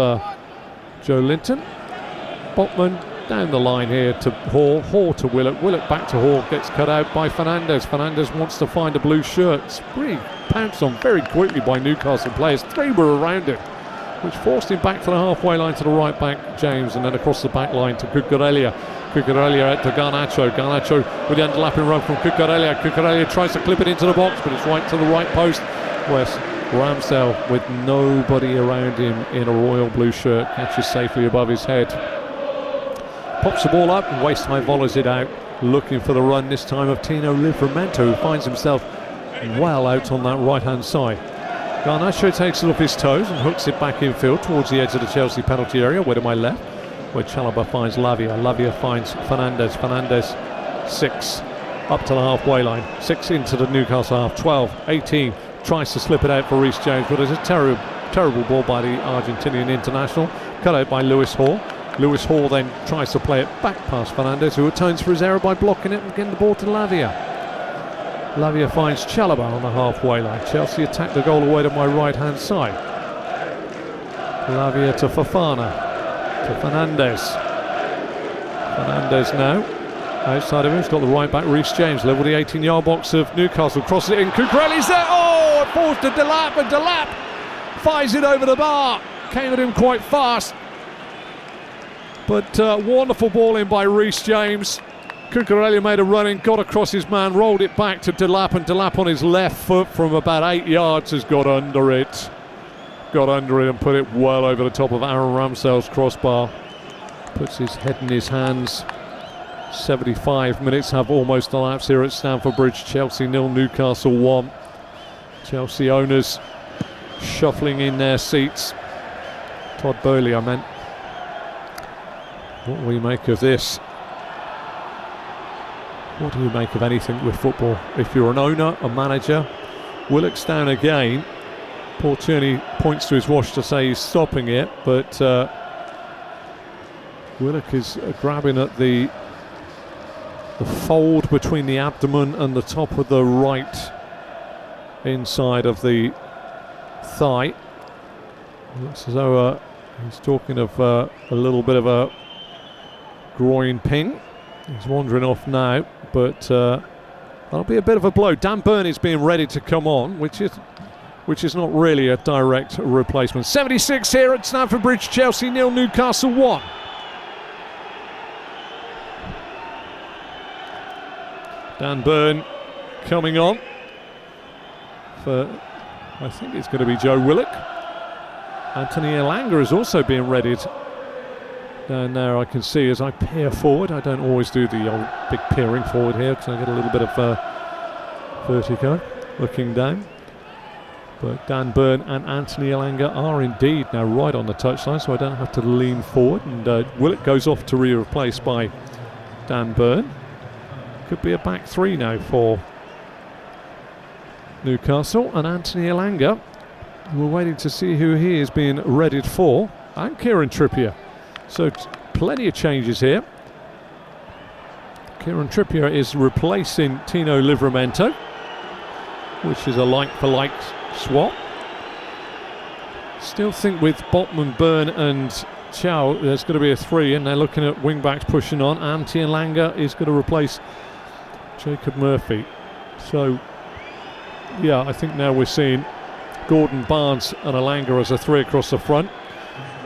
Joe Linton. Botman down the line here to Hall. Hall to Willock. Willock back to Hall. Gets cut out by Fernandez. Fernandez wants to find a blue shirt. It's really pounced on very quickly by Newcastle players. 3 were around him, which forced him back to the halfway line to the right back, James, and then across the back line to Cucurella. Cucurella out to Garnacho. Garnacho with the underlapping run from Cucurella. Cucurella tries to clip it into the box, but it's right to the right post. West Ramsdale, with nobody around him in a royal blue shirt, catches safely above his head. pops the ball up and waist-high volleys it out, looking for the run this time of Tino Livramento, who finds himself well out on that right-hand side. Garnacho takes it off his toes and hooks it back infield towards the edge of the Chelsea penalty area, way to my left, where Chalobah finds Lavia. Lavia finds Fernandez. Fernandez 6 up to the halfway line, 6 into the Newcastle half, 12, 18, tries to slip it out for Reece James, but it's a terrible ball by the Argentinian international, cut out by Lewis Hall. Lewis Hall then tries to play it back past Fernandez, who atones for his error by blocking it and getting the ball to Lavia. Lavia finds Chalobah on the halfway line. Chelsea attack the goal away to my right-hand side. Lavia to Fofana. To Fernandez. Fernandez now outside of him. He's got the right back, Reece James, level the 18-yard box of Newcastle. Crosses it in. Cucurelli's there. Oh, it falls to Delap, and Delap fires it over the bar. Came at him quite fast. But wonderful ball in by Reece James. Cucurelli made a run in, got across his man, rolled it back to Delap, and Delap on his left foot from about 8 yards has got under it. Got under it and put it well over the top of Aaron Ramsdale's crossbar. Puts his head in his hands. 75 minutes have almost elapsed here at Stamford Bridge. Chelsea 0, Newcastle 1. Chelsea owners shuffling in their seats. Todd Boehly, I meant. What will you make of this? What do you make of anything with football? If you're an owner, a manager, Willock's down again. Paul Tierney points to his watch to say he's stopping it, but Willock is grabbing at the fold between the abdomen and the top of the right inside of the thigh. Looks as though he's talking of a little bit of a groin ping. He's wandering off now, but that'll be a bit of a blow. Dan Burn is being ready to come on, which is not really a direct replacement. 76 here at Stamford Bridge. Chelsea 0, Newcastle 1. Dan Burn coming on for, I think it's going to be Joe Willock. Anthony Elanga is also being readied down there, I can see, as I peer forward. I don't always do the old big peering forward here because I get a little bit of vertigo looking down. But Dan Burn and Anthony Elanga are indeed now right on the touchline, so I don't have to lean forward. And Willock goes off to be replaced by Dan Burn. Could be a back three now for Newcastle. And Anthony Elanga, we're waiting to see who he is being readied for. And Kieran Trippier. So plenty of changes here. Kieran Trippier is replacing Tino Livramento, which is a like-for-like swap. Still think with Botman, Burn and Chow there's going to be a 3, and they're looking at wing-backs pushing on. Anthony Elanga is going to replace Jacob Murphy. So yeah, I think now we're seeing Gordon, Barnes and Elanga as a 3 across the front,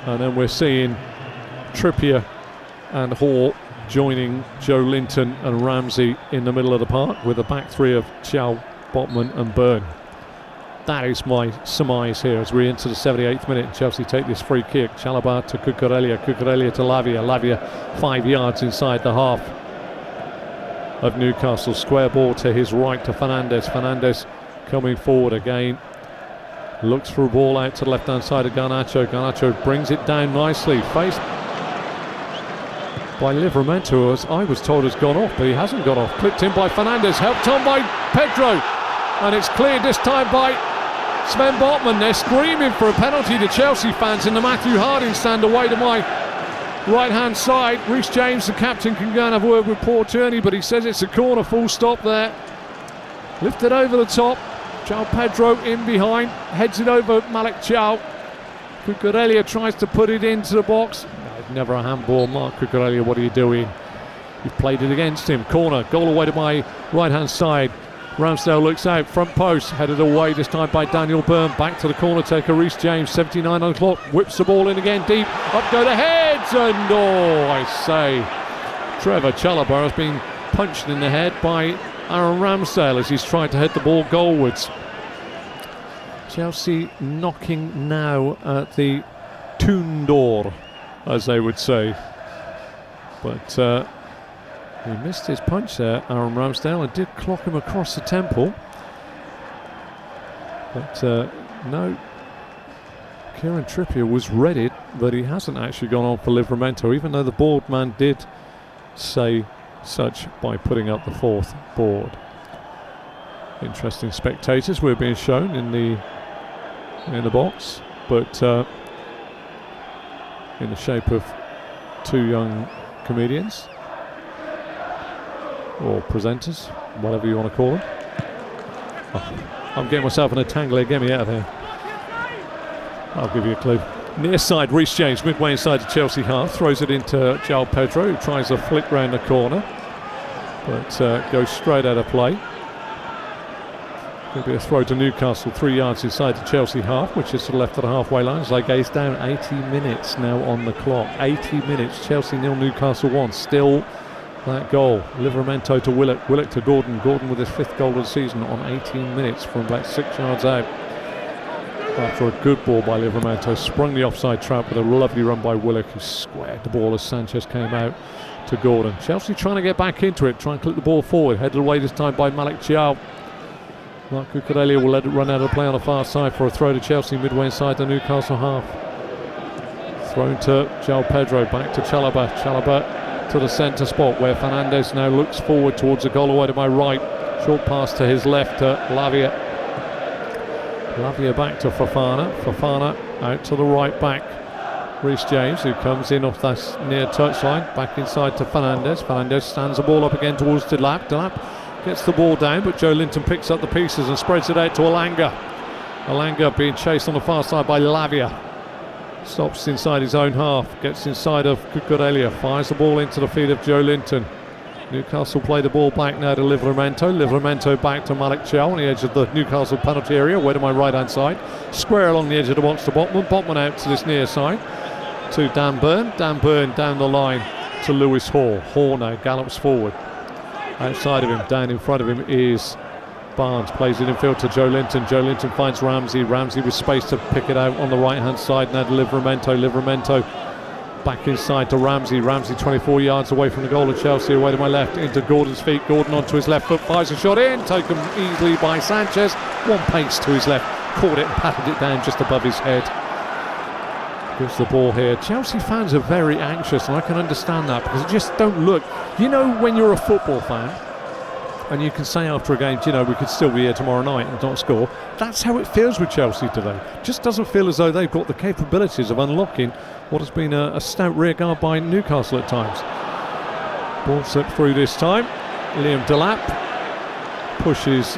and then we're seeing Trippier and Hall joining Joe Linton and Ramsey in the middle of the park, with a back 3 of Chow, Botman and Burn. That is my surmise here as we enter the 78th minute. Chelsea take this free kick. Chalobah to Cucurella to Lavia. Lavia 5 yards inside the half of Newcastle. Square ball to his right to Fernandez. Fernandez coming forward again. Looks for a ball out to the left hand side of Garnacho. Garnacho brings it down nicely. Faced by Livramento, as I was told has gone off, but he hasn't gone off. Clipped in by Fernandez, helped on by Pedro, and it's cleared this time by Sven Botman. They're screaming for a penalty, to Chelsea fans, in the Matthew Harding stand away to my right hand side. Reece James, the captain, can go and have a word with Paul Tierney, but he says it's a corner, full stop there. Lifted over the top, João Pedro in behind, heads it over Malik Chow. Cucurella tries to put it into the box. Never a handball. Mark Cucurella, what are you doing? You've played it against him. Corner, goal away to my right hand side. Ramsdale looks out, front post, headed away this time by Daniel Byrne. Back to the corner taker, Reece James, 79 on the clock, whips the ball in again deep, up go the heads, and I say, Trevor Chalobah has been punched in the head by Aaron Ramsdale as he's tried to head the ball goalwards. Chelsea knocking now at the tomb door, as they would say. But he missed his punch there, Aaron Ramsdale, and did clock him across the temple. But no, Kieran Trippier was readied, but he hasn't actually gone on for Livramento, even though the board man did say such by putting up the fourth board. Interesting spectators were being shown in the box, but in the shape of two young comedians or presenters, whatever you want to call them. Oh, I'm getting myself in a tangle here. Get me out of here. I'll give you a clue. Near side, Reece James, midway inside the Chelsea half, throws it into João Pedro, who tries a flick round the corner, but goes straight out of play. It'll be a throw to Newcastle, 3 yards inside the Chelsea half, which is to the left of the halfway line. As I gaze down, 80 minutes now on the clock. 80 minutes, Chelsea 0, Newcastle 1. Still that goal. Livramento to Willock, Willock to Gordon. Gordon with his 5th goal of the season on 18 minutes from about 6 yards out. After a good ball by Livramento, sprung the offside trap with a lovely run by Willock, who squared the ball as Sanchez came out to Gordon. Chelsea trying to get back into it, try and clip the ball forward, headed away this time by Malik Thiaw. Mark Cucurella will let it run out of play on the far side for a throw to Chelsea midway inside the Newcastle half. Thrown to João Pedro, back to Chalobah. Chalobah to the centre spot where Fernandes now looks forward towards the goal away to my right. Short pass to his left to Lavia. Lavia back to Fofana. Fofana out to the right back. Reece James, who comes in off that near touchline, back inside to Fernandes. Fernandes stands the ball up again towards Delap. Delap gets the ball down, but Joe Linton picks up the pieces and spreads it out to Elanga. Elanga being chased on the far side by Lavia. Stops inside his own half, gets inside of Cucurella, fires the ball into the feet of Joe Linton. Newcastle play the ball back now to Livramento. Livramento back to Malik Thiaw on the edge of the Newcastle penalty area, way to my right hand side. Square along the edge of the box to Botman. Botman out to this near side to Dan Burn. Dan Burn down the line to Lewis Hall. Hall now gallops forward. Outside of him, down in front of him is Barnes. Plays it in field to Joe Linton. Joe Linton finds Ramsey. Ramsey with space to pick it out on the right hand side now to Livramento. Livramento back inside to Ramsey. Ramsey 24 yards away from the goal of Chelsea, away to my left into Gordon's feet. Gordon onto his left foot, fires a shot in, taken easily by Sanchez. One pace to his left, caught it and patted it down just above his head. Gives the ball here. Chelsea fans are very anxious, and I can understand that, because they just don't look. You know, when you're a football fan and you can say after a game, you know, we could still be here tomorrow night and not score. That's how it feels with Chelsea today. Just doesn't feel as though they've got the capabilities of unlocking what has been a stout rearguard by Newcastle at times. Ball slipped through this time. Liam Delap pushes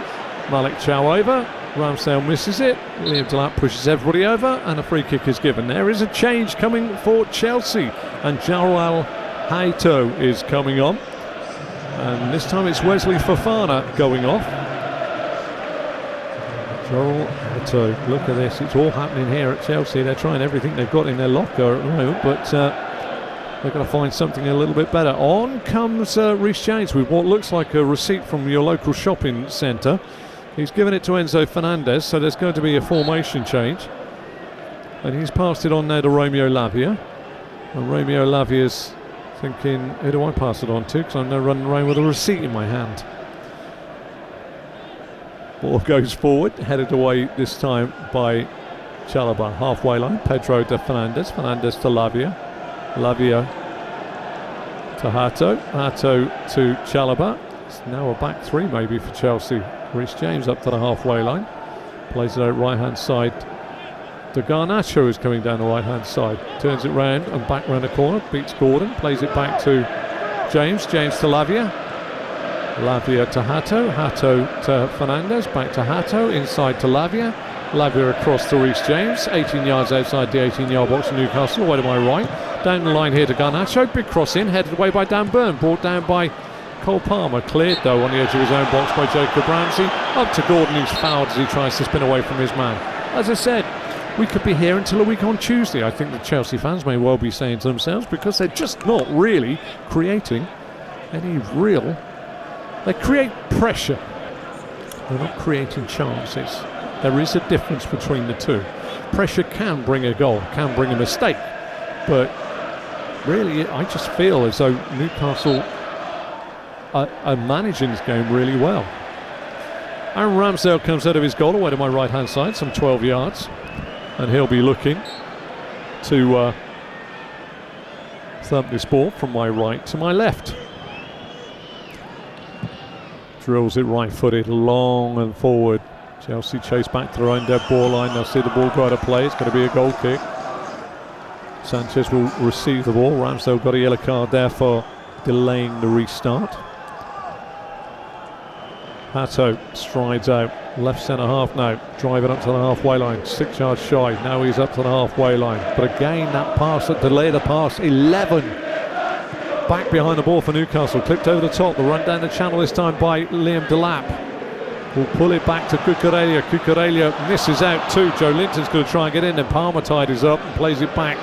Malik Thiaw over. Ramsdale misses it. Liam Delap pushes everybody over, and a free kick is given. There is a change coming for Chelsea, and João Haito is coming on. And this time it's Wesley Fofana going off. João Haito, look at this, it's all happening here at Chelsea. They're trying everything they've got in their locker at the moment, but they're going to find something a little bit better. On comes Reece James with what looks like a receipt from your local shopping centre. He's given it to Enzo Fernandez, so there's going to be a formation change. And he's passed it on now to Romeo Lavia. And Romeo Lavia's thinking, who do I pass it on to? Because I'm now running around with a receipt in my hand. Ball goes forward, headed away this time by Chalobah. Halfway line, Pedro to Fernandes. Fernandes to Lavia. Lavia to Hato. Hato to Chalobah. It's now a back three maybe for Chelsea. Reece James up to the halfway line. Plays it out right hand side. De Garnacho is coming down the right hand side. Turns it round and back round the corner. Beats Gordon. Plays it back to James. James to Lavia. Lavia to Hato. Hato to Fernandes. Back to Hato. Inside to Lavia. Lavia across to Reece James. 18 yards outside the 18-yard box of Newcastle. Away to my right. Down the line here to Garnacho. Big cross in. Headed away by Dan Burn. Brought down by Cole Palmer. Cleared though on the edge of his own box by Jacob Ramsey. Up to Gordon, who's fouled as he tries to spin away from his man. As I said, we could be here until a week on Tuesday. I think the Chelsea fans may well be saying to themselves, because they're just not really creating any real. They create pressure. They're not creating chances. There is a difference between the two. Pressure can bring a goal, can bring a mistake, but really, I just feel as though Newcastle are managing this game really well. Aaron Ramsdale comes out of his goal away to my right hand side, some 12 yards, and he'll be looking to thump this ball from my right to my left. Drills it right footed, long and forward. Chelsea chase back to their own dead ball line. They'll see the ball go out of play. It's going to be a goal kick. Sanchez will receive the ball. Ramsdale got a yellow card there for delaying the restart. Hato strides out, left centre half now, driving up to the halfway line, 6 yards shy. Now he's up to the halfway line. But again, that pass, that delayed the pass, 11. Back behind the ball for Newcastle, clipped over the top. The run down the channel this time by Liam Delap. Will pull it back to Cucurella. Cucurella misses out too. Joe Linton's going to try and get in, and Palmer tidies up and plays it back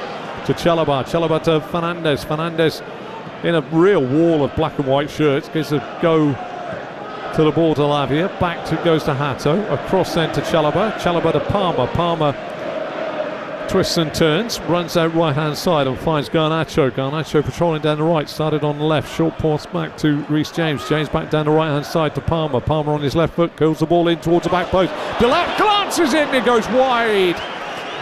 to Chalobah. Chalobah to Fernandes. Fernandes in a real wall of black and white shirts gives a go to the ball to Lavia. Back to goes to Hato. Across then to Chalobah. Chalobah to Palmer. Palmer twists and turns, runs out right hand side and finds Garnacho. Garnacho patrolling down the right, started on the left, short pass back to Reece James. James back down the right hand side to Palmer. Palmer on his left foot goes the ball in towards the back post. Delap glances in, it goes wide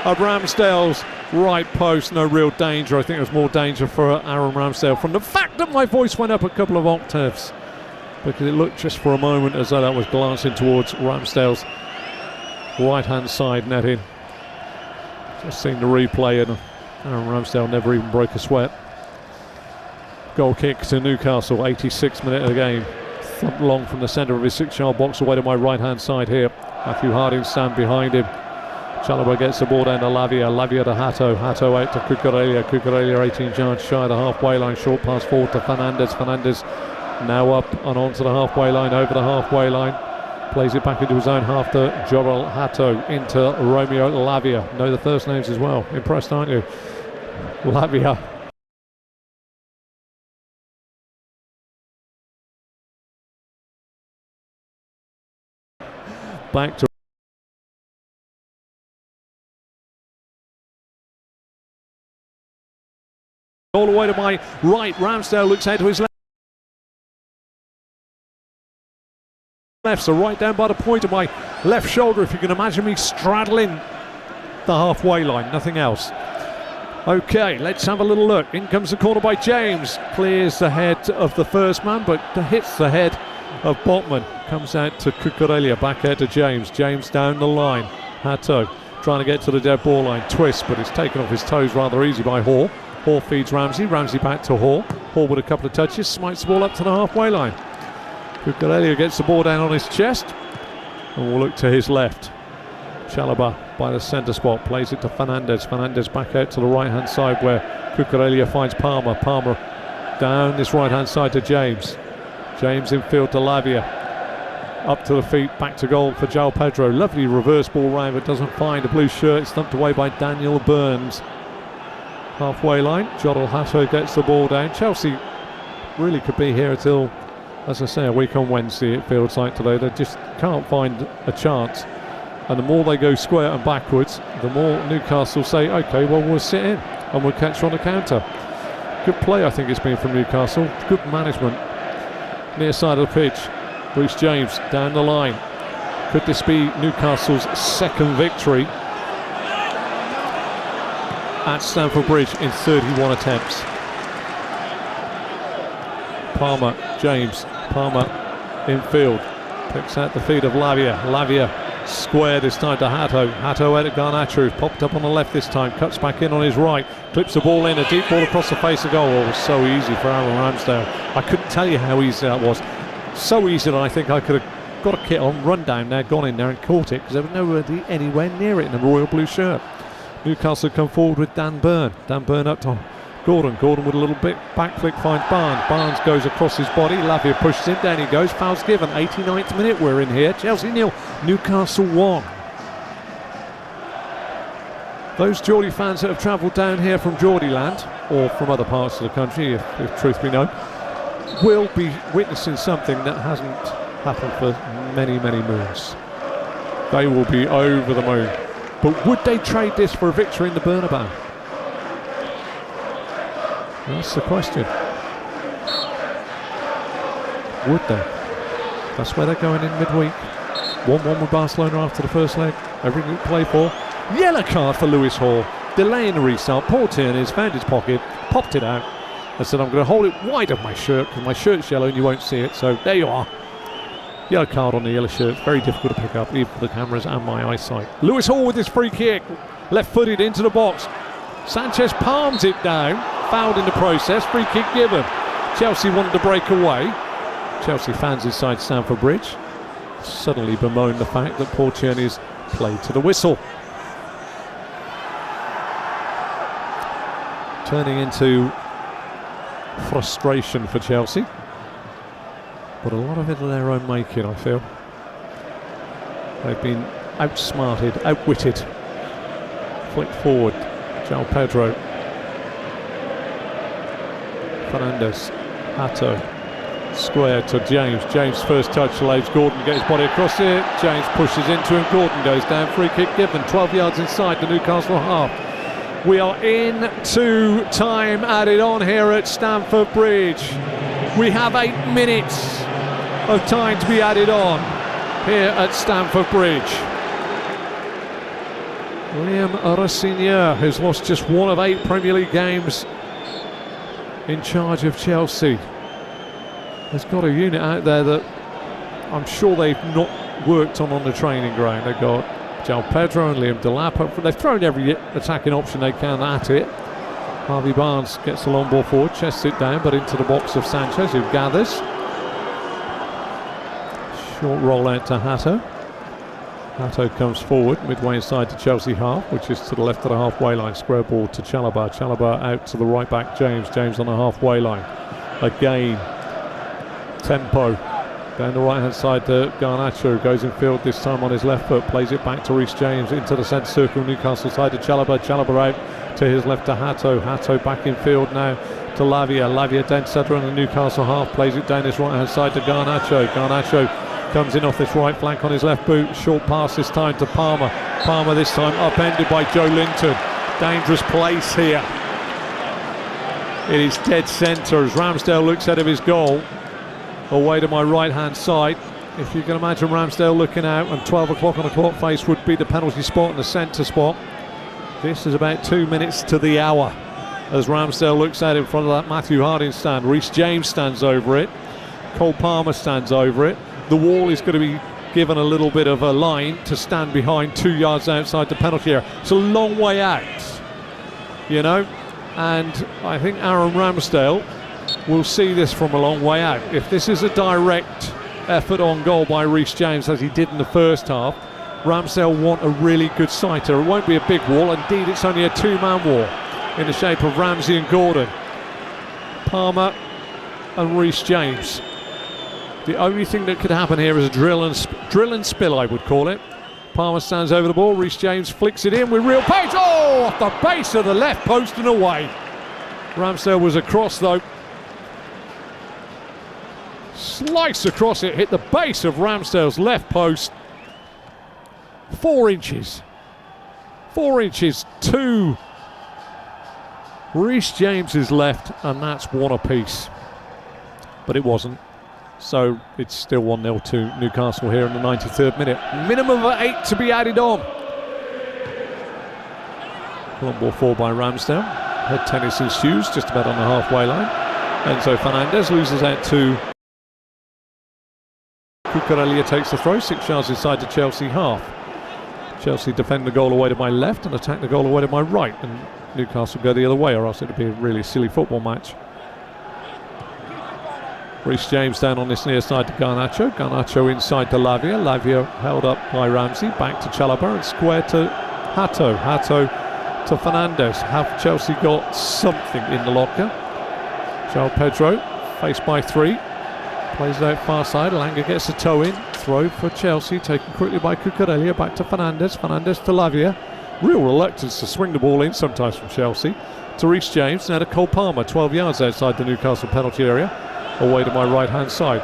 of Ramsdale's right post. No real danger. I think there was more danger for Aaron Ramsdale from the fact that my voice went up a couple of octaves, because it looked just for a moment as though that was glancing towards Ramsdale's right hand side netting. Just seen the replay, and Aaron Ramsdale never even broke a sweat. Goal kick to Newcastle, 86th minute of the game. Thumped long from the centre of his 6-yard box away to my right hand side here. Matthew Harding stand behind him. Chalobah gets the ball down to Lavia. Lavia to Hato. Hato out to Cucurella. Cucurella 18 yards shy of the halfway line. Short pass forward to Fernandes. Fernandes now up and onto the halfway line, over the halfway line. Plays it back into his own half to Jorel Hato, into Romeo Lavia. Know the first names as well. Impressed, aren't you? Lavia. Back to all the way to my right. Ramsdale looks out to his left, so right down by the point of my left shoulder, if you can imagine me straddling the halfway line, nothing else. Okay, let's have a little look. In comes the corner by James, clears the head of the first man, but hits the head of Botman. Comes out to Cucurella, back out to James. James down the line. Hato trying to get to the dead ball line, twist, but it's taken off his toes rather easy by Hall. Hall feeds Ramsey. Ramsey back to Hall. Hall with a couple of touches, smites the ball up to the halfway line. Cucurella gets the ball down on his chest, and we'll look to his left. Chalobah by the centre spot, plays it to Fernandes. Fernandes back out to the right hand side where Cucurella finds Palmer. Palmer down this right hand side to James. James in field to Lavia. Up to the feet, back to goal for João Pedro. Lovely reverse ball round, but doesn't find a blue shirt. It's thumped away by Daniel Burns. Halfway line, Jorel Hato gets the ball down. Chelsea really could be here until, as I say, a week on Wednesday, it feels like today. They just can't find a chance. And the more they go square and backwards, the more Newcastle say, OK, well, we'll sit in and we'll catch on the counter. Good play, I think it's been from Newcastle. Good management. Near side of the pitch, Reece James down the line. Could this be Newcastle's second victory at Stamford Bridge in 31 attempts? Palmer, James, Palmer in field, picks out the feet of Lavia. Lavia square this time to Hato. Hato out at Garnacho, popped up on the left this time, cuts back in on his right, clips the ball in, a deep ball across the face of goal. Oh, it was so easy for Aaron Ramsdale. I couldn't tell you how easy that was. So easy that I think I could have got a kit on, run down there, gone in there and caught it, because there was nobody anywhere near it in a royal blue shirt. Newcastle come forward with Dan Burn. Dan Burn up to Gordon. Gordon with a little bit back flick finds Barnes. Barnes goes across his body. Lavia pushes him. Down he goes. Foul's given. 89th minute we're in here. Chelsea 0, Newcastle 1. Those Geordie fans that have travelled down here from Geordieland, or from other parts of the country, if truth be known, will be witnessing something that hasn't happened for many, many moons. They will be over the moon. But would they trade this for a victory in the Bernabeu? That's the question. Would they? That's where they're going in midweek. 1-1 with Barcelona after the first leg. Everything to play for. Yellow card for Lewis Hall. Delaying the restart. Paul Tierney's found his pocket, popped it out, and said, I'm going to hold it wide of my shirt because my shirt's yellow and you won't see it. So there you are. Yellow card on the yellow shirt. Very difficult to pick up, even for the cameras and my eyesight. Lewis Hall with his free kick. Left-footed into the box. Sanchez palms it down. Fouled in the process. Free kick given. Chelsea wanted to break away. Chelsea fans inside Stamford Bridge suddenly bemoan the fact that Paul Tierney's played to the whistle. Turning into frustration for Chelsea, but a lot of it of their own making, I feel. They've been outsmarted, outwitted. Flicked forward, João Pedro. Fernandes, Hato. Square to James. James first touch allows Gordon to get his body across it. James pushes into him. Gordon goes down. Free kick given. 12 yards inside the Newcastle half. We are into time added on here at Stamford Bridge. We have 8 minutes of time to be added on here at Stamford Bridge. Liam Rosignol, who's lost just one of 8 Premier League games, in charge of Chelsea. There's got a unit out there that I'm sure they've not worked on the training ground. They've got João Pedro and Liam Delap. They've thrown every attacking option they can at it. Harvey Barnes gets the long ball forward, chests it down, but into the box of Sanchez, who gathers. Short roll out to Hato. Hato comes forward, midway inside the Chelsea half, which is to the left of the halfway line. Square ball to Chalobah. Chalobah out to the right back, James. James on the halfway line. Again. Tempo down the right hand side to Garnacho, goes in field this time on his left foot, plays it back to Reece James into the centre circle, Newcastle side to Chalobah. Chalobah out to his left to Hato. Hato back in field now to Lavia. Lavia dead centre on the Newcastle half, plays it down his right hand side to Garnacho. Garnacho comes in off this right flank on his left boot, short pass this time to Palmer. Palmer this time upended by Joe Linton. Dangerous place here. It is dead centre as Ramsdale looks out of his goal. Away to my right hand side. If you can imagine Ramsdale looking out, and 12 o'clock on the clock face would be the penalty spot and the centre spot. This is about 2 minutes to the hour as Ramsdale looks out in front of that Matthew Harding stand. Reece James stands over it. Cole Palmer stands over it. The wall is going to be given a little bit of a line to stand behind 2 yards outside the penalty area. It's a long way out, you know, and I think Aaron Ramsdale will see this from a long way out. If this is a direct effort on goal by Reece James, as he did in the first half, Ramsdale want a really good sighter. It won't be a big wall. Indeed, it's only a 2-man wall in the shape of Ramsey and Gordon. Palmer and Reece James. The only thing that could happen here is a drill and spill, I would call it. Palmer stands over the ball. Reece James flicks it in with real pace. Oh, off the base of the left post and away. Ramsdale was across though. Slice across it, hit the base of Ramsdale's left post. 4 inches. 4 inches to Reece James's left, and that's 1 apiece. But it wasn't. So it's still 1-0 to Newcastle here in the 93rd minute. Minimum of 8 to be added on. Long ball forward by Ramsdale. Head tennis in shoes, just about on the halfway line. Enzo Fernandez loses out to Cucurella, takes the throw, 6 yards inside the Chelsea half. Chelsea defend the goal away to my left and attack the goal away to my right, and Newcastle go the other way, or else it'd be a really silly football match. Reece James down on this near side to Garnacho. Garnacho inside to Lavia. Lavia held up by Ramsey. Back to Chalobah and square to Hato. Hato to Fernandes. Have Chelsea got something in the locker? João Pedro, faced by 3. Plays it out far side. Langer gets a toe in. Throw for Chelsea, taken quickly by Cucurella. Back to Fernandes. Fernandes to Lavia. Real reluctance to swing the ball in sometimes from Chelsea. To Reece James. Now to Cole Palmer. 12 yards outside the Newcastle penalty area. Away to my right hand side.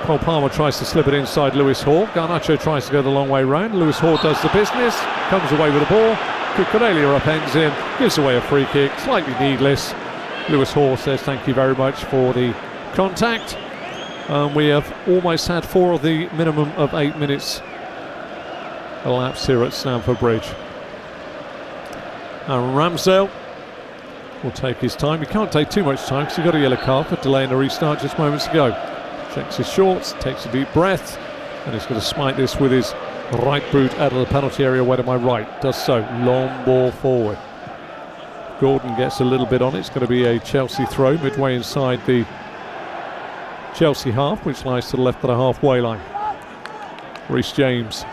Cole Palmer tries to slip it inside Lewis Hall. Garnacho tries to go the long way round. Lewis Hall does the business. Comes away with the ball. Cucurella upends him. Gives away a free kick. Slightly needless. Lewis Hall says thank you very much for the contact. We have almost had 4 of the minimum of 8 minutes elapsed here at Stamford Bridge. And Ramsdale will take his time. He can't take too much time because he got a yellow card for delaying the restart just moments ago. Checks his shorts, takes a deep breath, and he's going to smite this with his right boot out of the penalty area away to my right. Does so. Long ball forward. Gordon gets a little bit on it. It's going to be a Chelsea throw midway inside the Chelsea half, which lies to the left of the halfway line. Reece James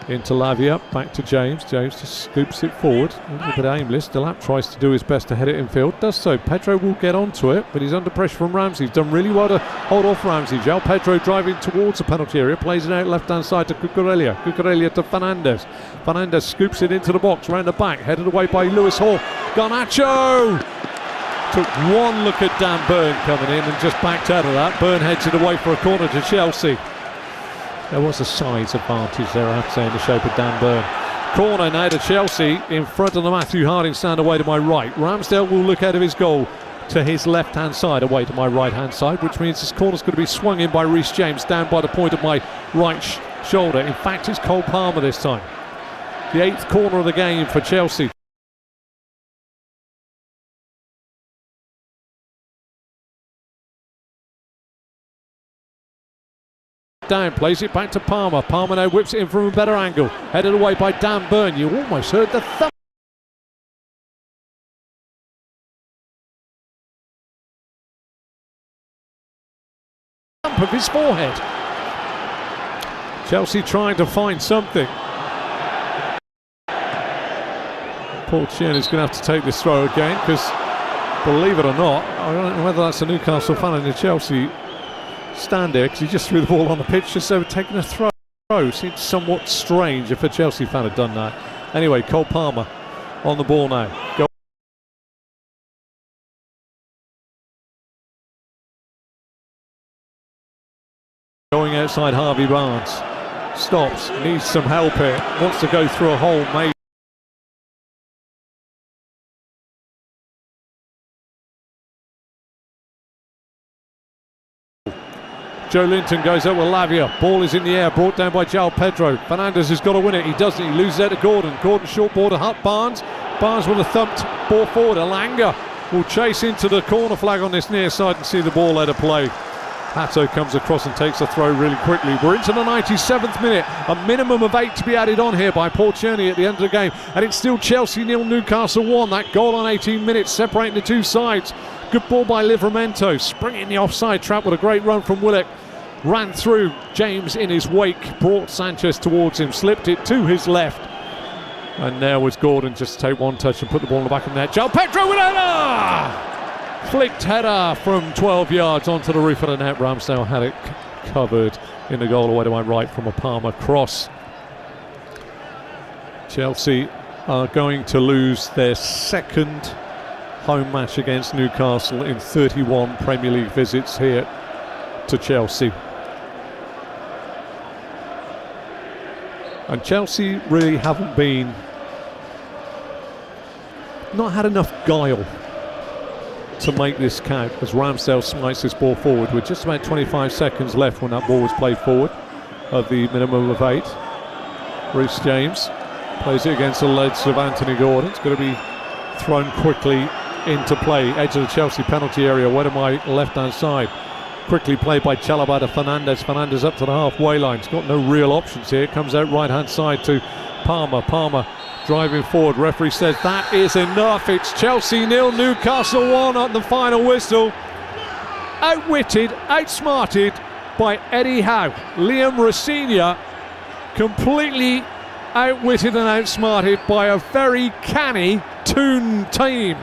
into Lavia, back to James. James just scoops it forward, a little bit aimless. Delap tries to do his best to head it infield, does so. Pedro will get onto it, but he's under pressure from Ramsey. He's done really well to hold off Ramsey. João Pedro driving towards the penalty area, plays it out left hand side to Cucurella. Cucurella to Fernandes. Fernandes scoops it into the box, round the back, headed away by Lewis Hall. Garnacho took one look at Dan Burn coming in and just backed out of that. Burn heads it away for a corner to Chelsea. There was a size advantage there, I have to say, in the shape of Dan Burn. Corner now to Chelsea in front of the Matthew Harding stand away to my right. Ramsdale will look out of his goal to his left-hand side away to my right-hand side, which means this corner's going to be swung in by Reece James down by the point of my right shoulder. In fact, it's Cole Palmer this time. The 8th corner of the game for Chelsea. Down, plays it back to Palmer. Palmer now whips it in from a better angle. Headed away by Dan Burn. You almost heard the thump of his forehead. Chelsea trying to find something. Paul Tierney's going to have to take this throw again because, believe it or not, I don't know whether that's a Newcastle fan in the Chelsea stand there because he just threw the ball on the pitch just over taking a throw. Seems somewhat strange if a Chelsea fan had done that. Anyway, Cole Palmer on the ball now. Going outside Harvey Barnes. Stops, needs some help here. Wants to go through a hole, maybe. Joe Linton goes up with Lavia. Ball is in the air, brought down by João Pedro. Fernandes has got to win it. He doesn't. He loses out to Gordon. Gordon short ball to Barnes. Barnes with a thumped ball forward. Elanga will chase into the corner flag on this near side and see the ball out of play. Hato comes across and takes the throw really quickly. We're into the 97th minute. A minimum of 8 to be added on here by Paul Tierney at the end of the game. And it's still Chelsea 0, Newcastle 1. That goal on 18 minutes separating the two sides. Good ball by Livramento, springing the offside trap with a great run from Willock. Ran through James in his wake, brought Sanchez towards him, slipped it to his left. And now was Gordon just to take one touch and put the ball in the back of the net. João Pedro with header! Flicked header from 12 yards onto the roof of the net. Ramsdale had it covered in the goal away to my right from a Palmer cross. Chelsea are going to lose their second home match against Newcastle in 31 Premier League visits here to Chelsea. And Chelsea really haven't not had enough guile to make this count as Ramsdale smites this ball forward with just about 25 seconds left when that ball was played forward of the minimum of 8. Reece James plays it against the legs of Anthony Gordon. It's going to be thrown quickly into play, edge of the Chelsea penalty area, way to my left-hand side. Quickly played by Chalobah to Fernandes. Fernandes up to the halfway line. He's got no real options here. Comes out right-hand side to Palmer. Palmer driving forward. Referee says that is enough. It's Chelsea 0, Newcastle 1 at the final whistle. Outwitted, outsmarted by Eddie Howe. Liam Rossigna completely outwitted and outsmarted by a very canny Toon team.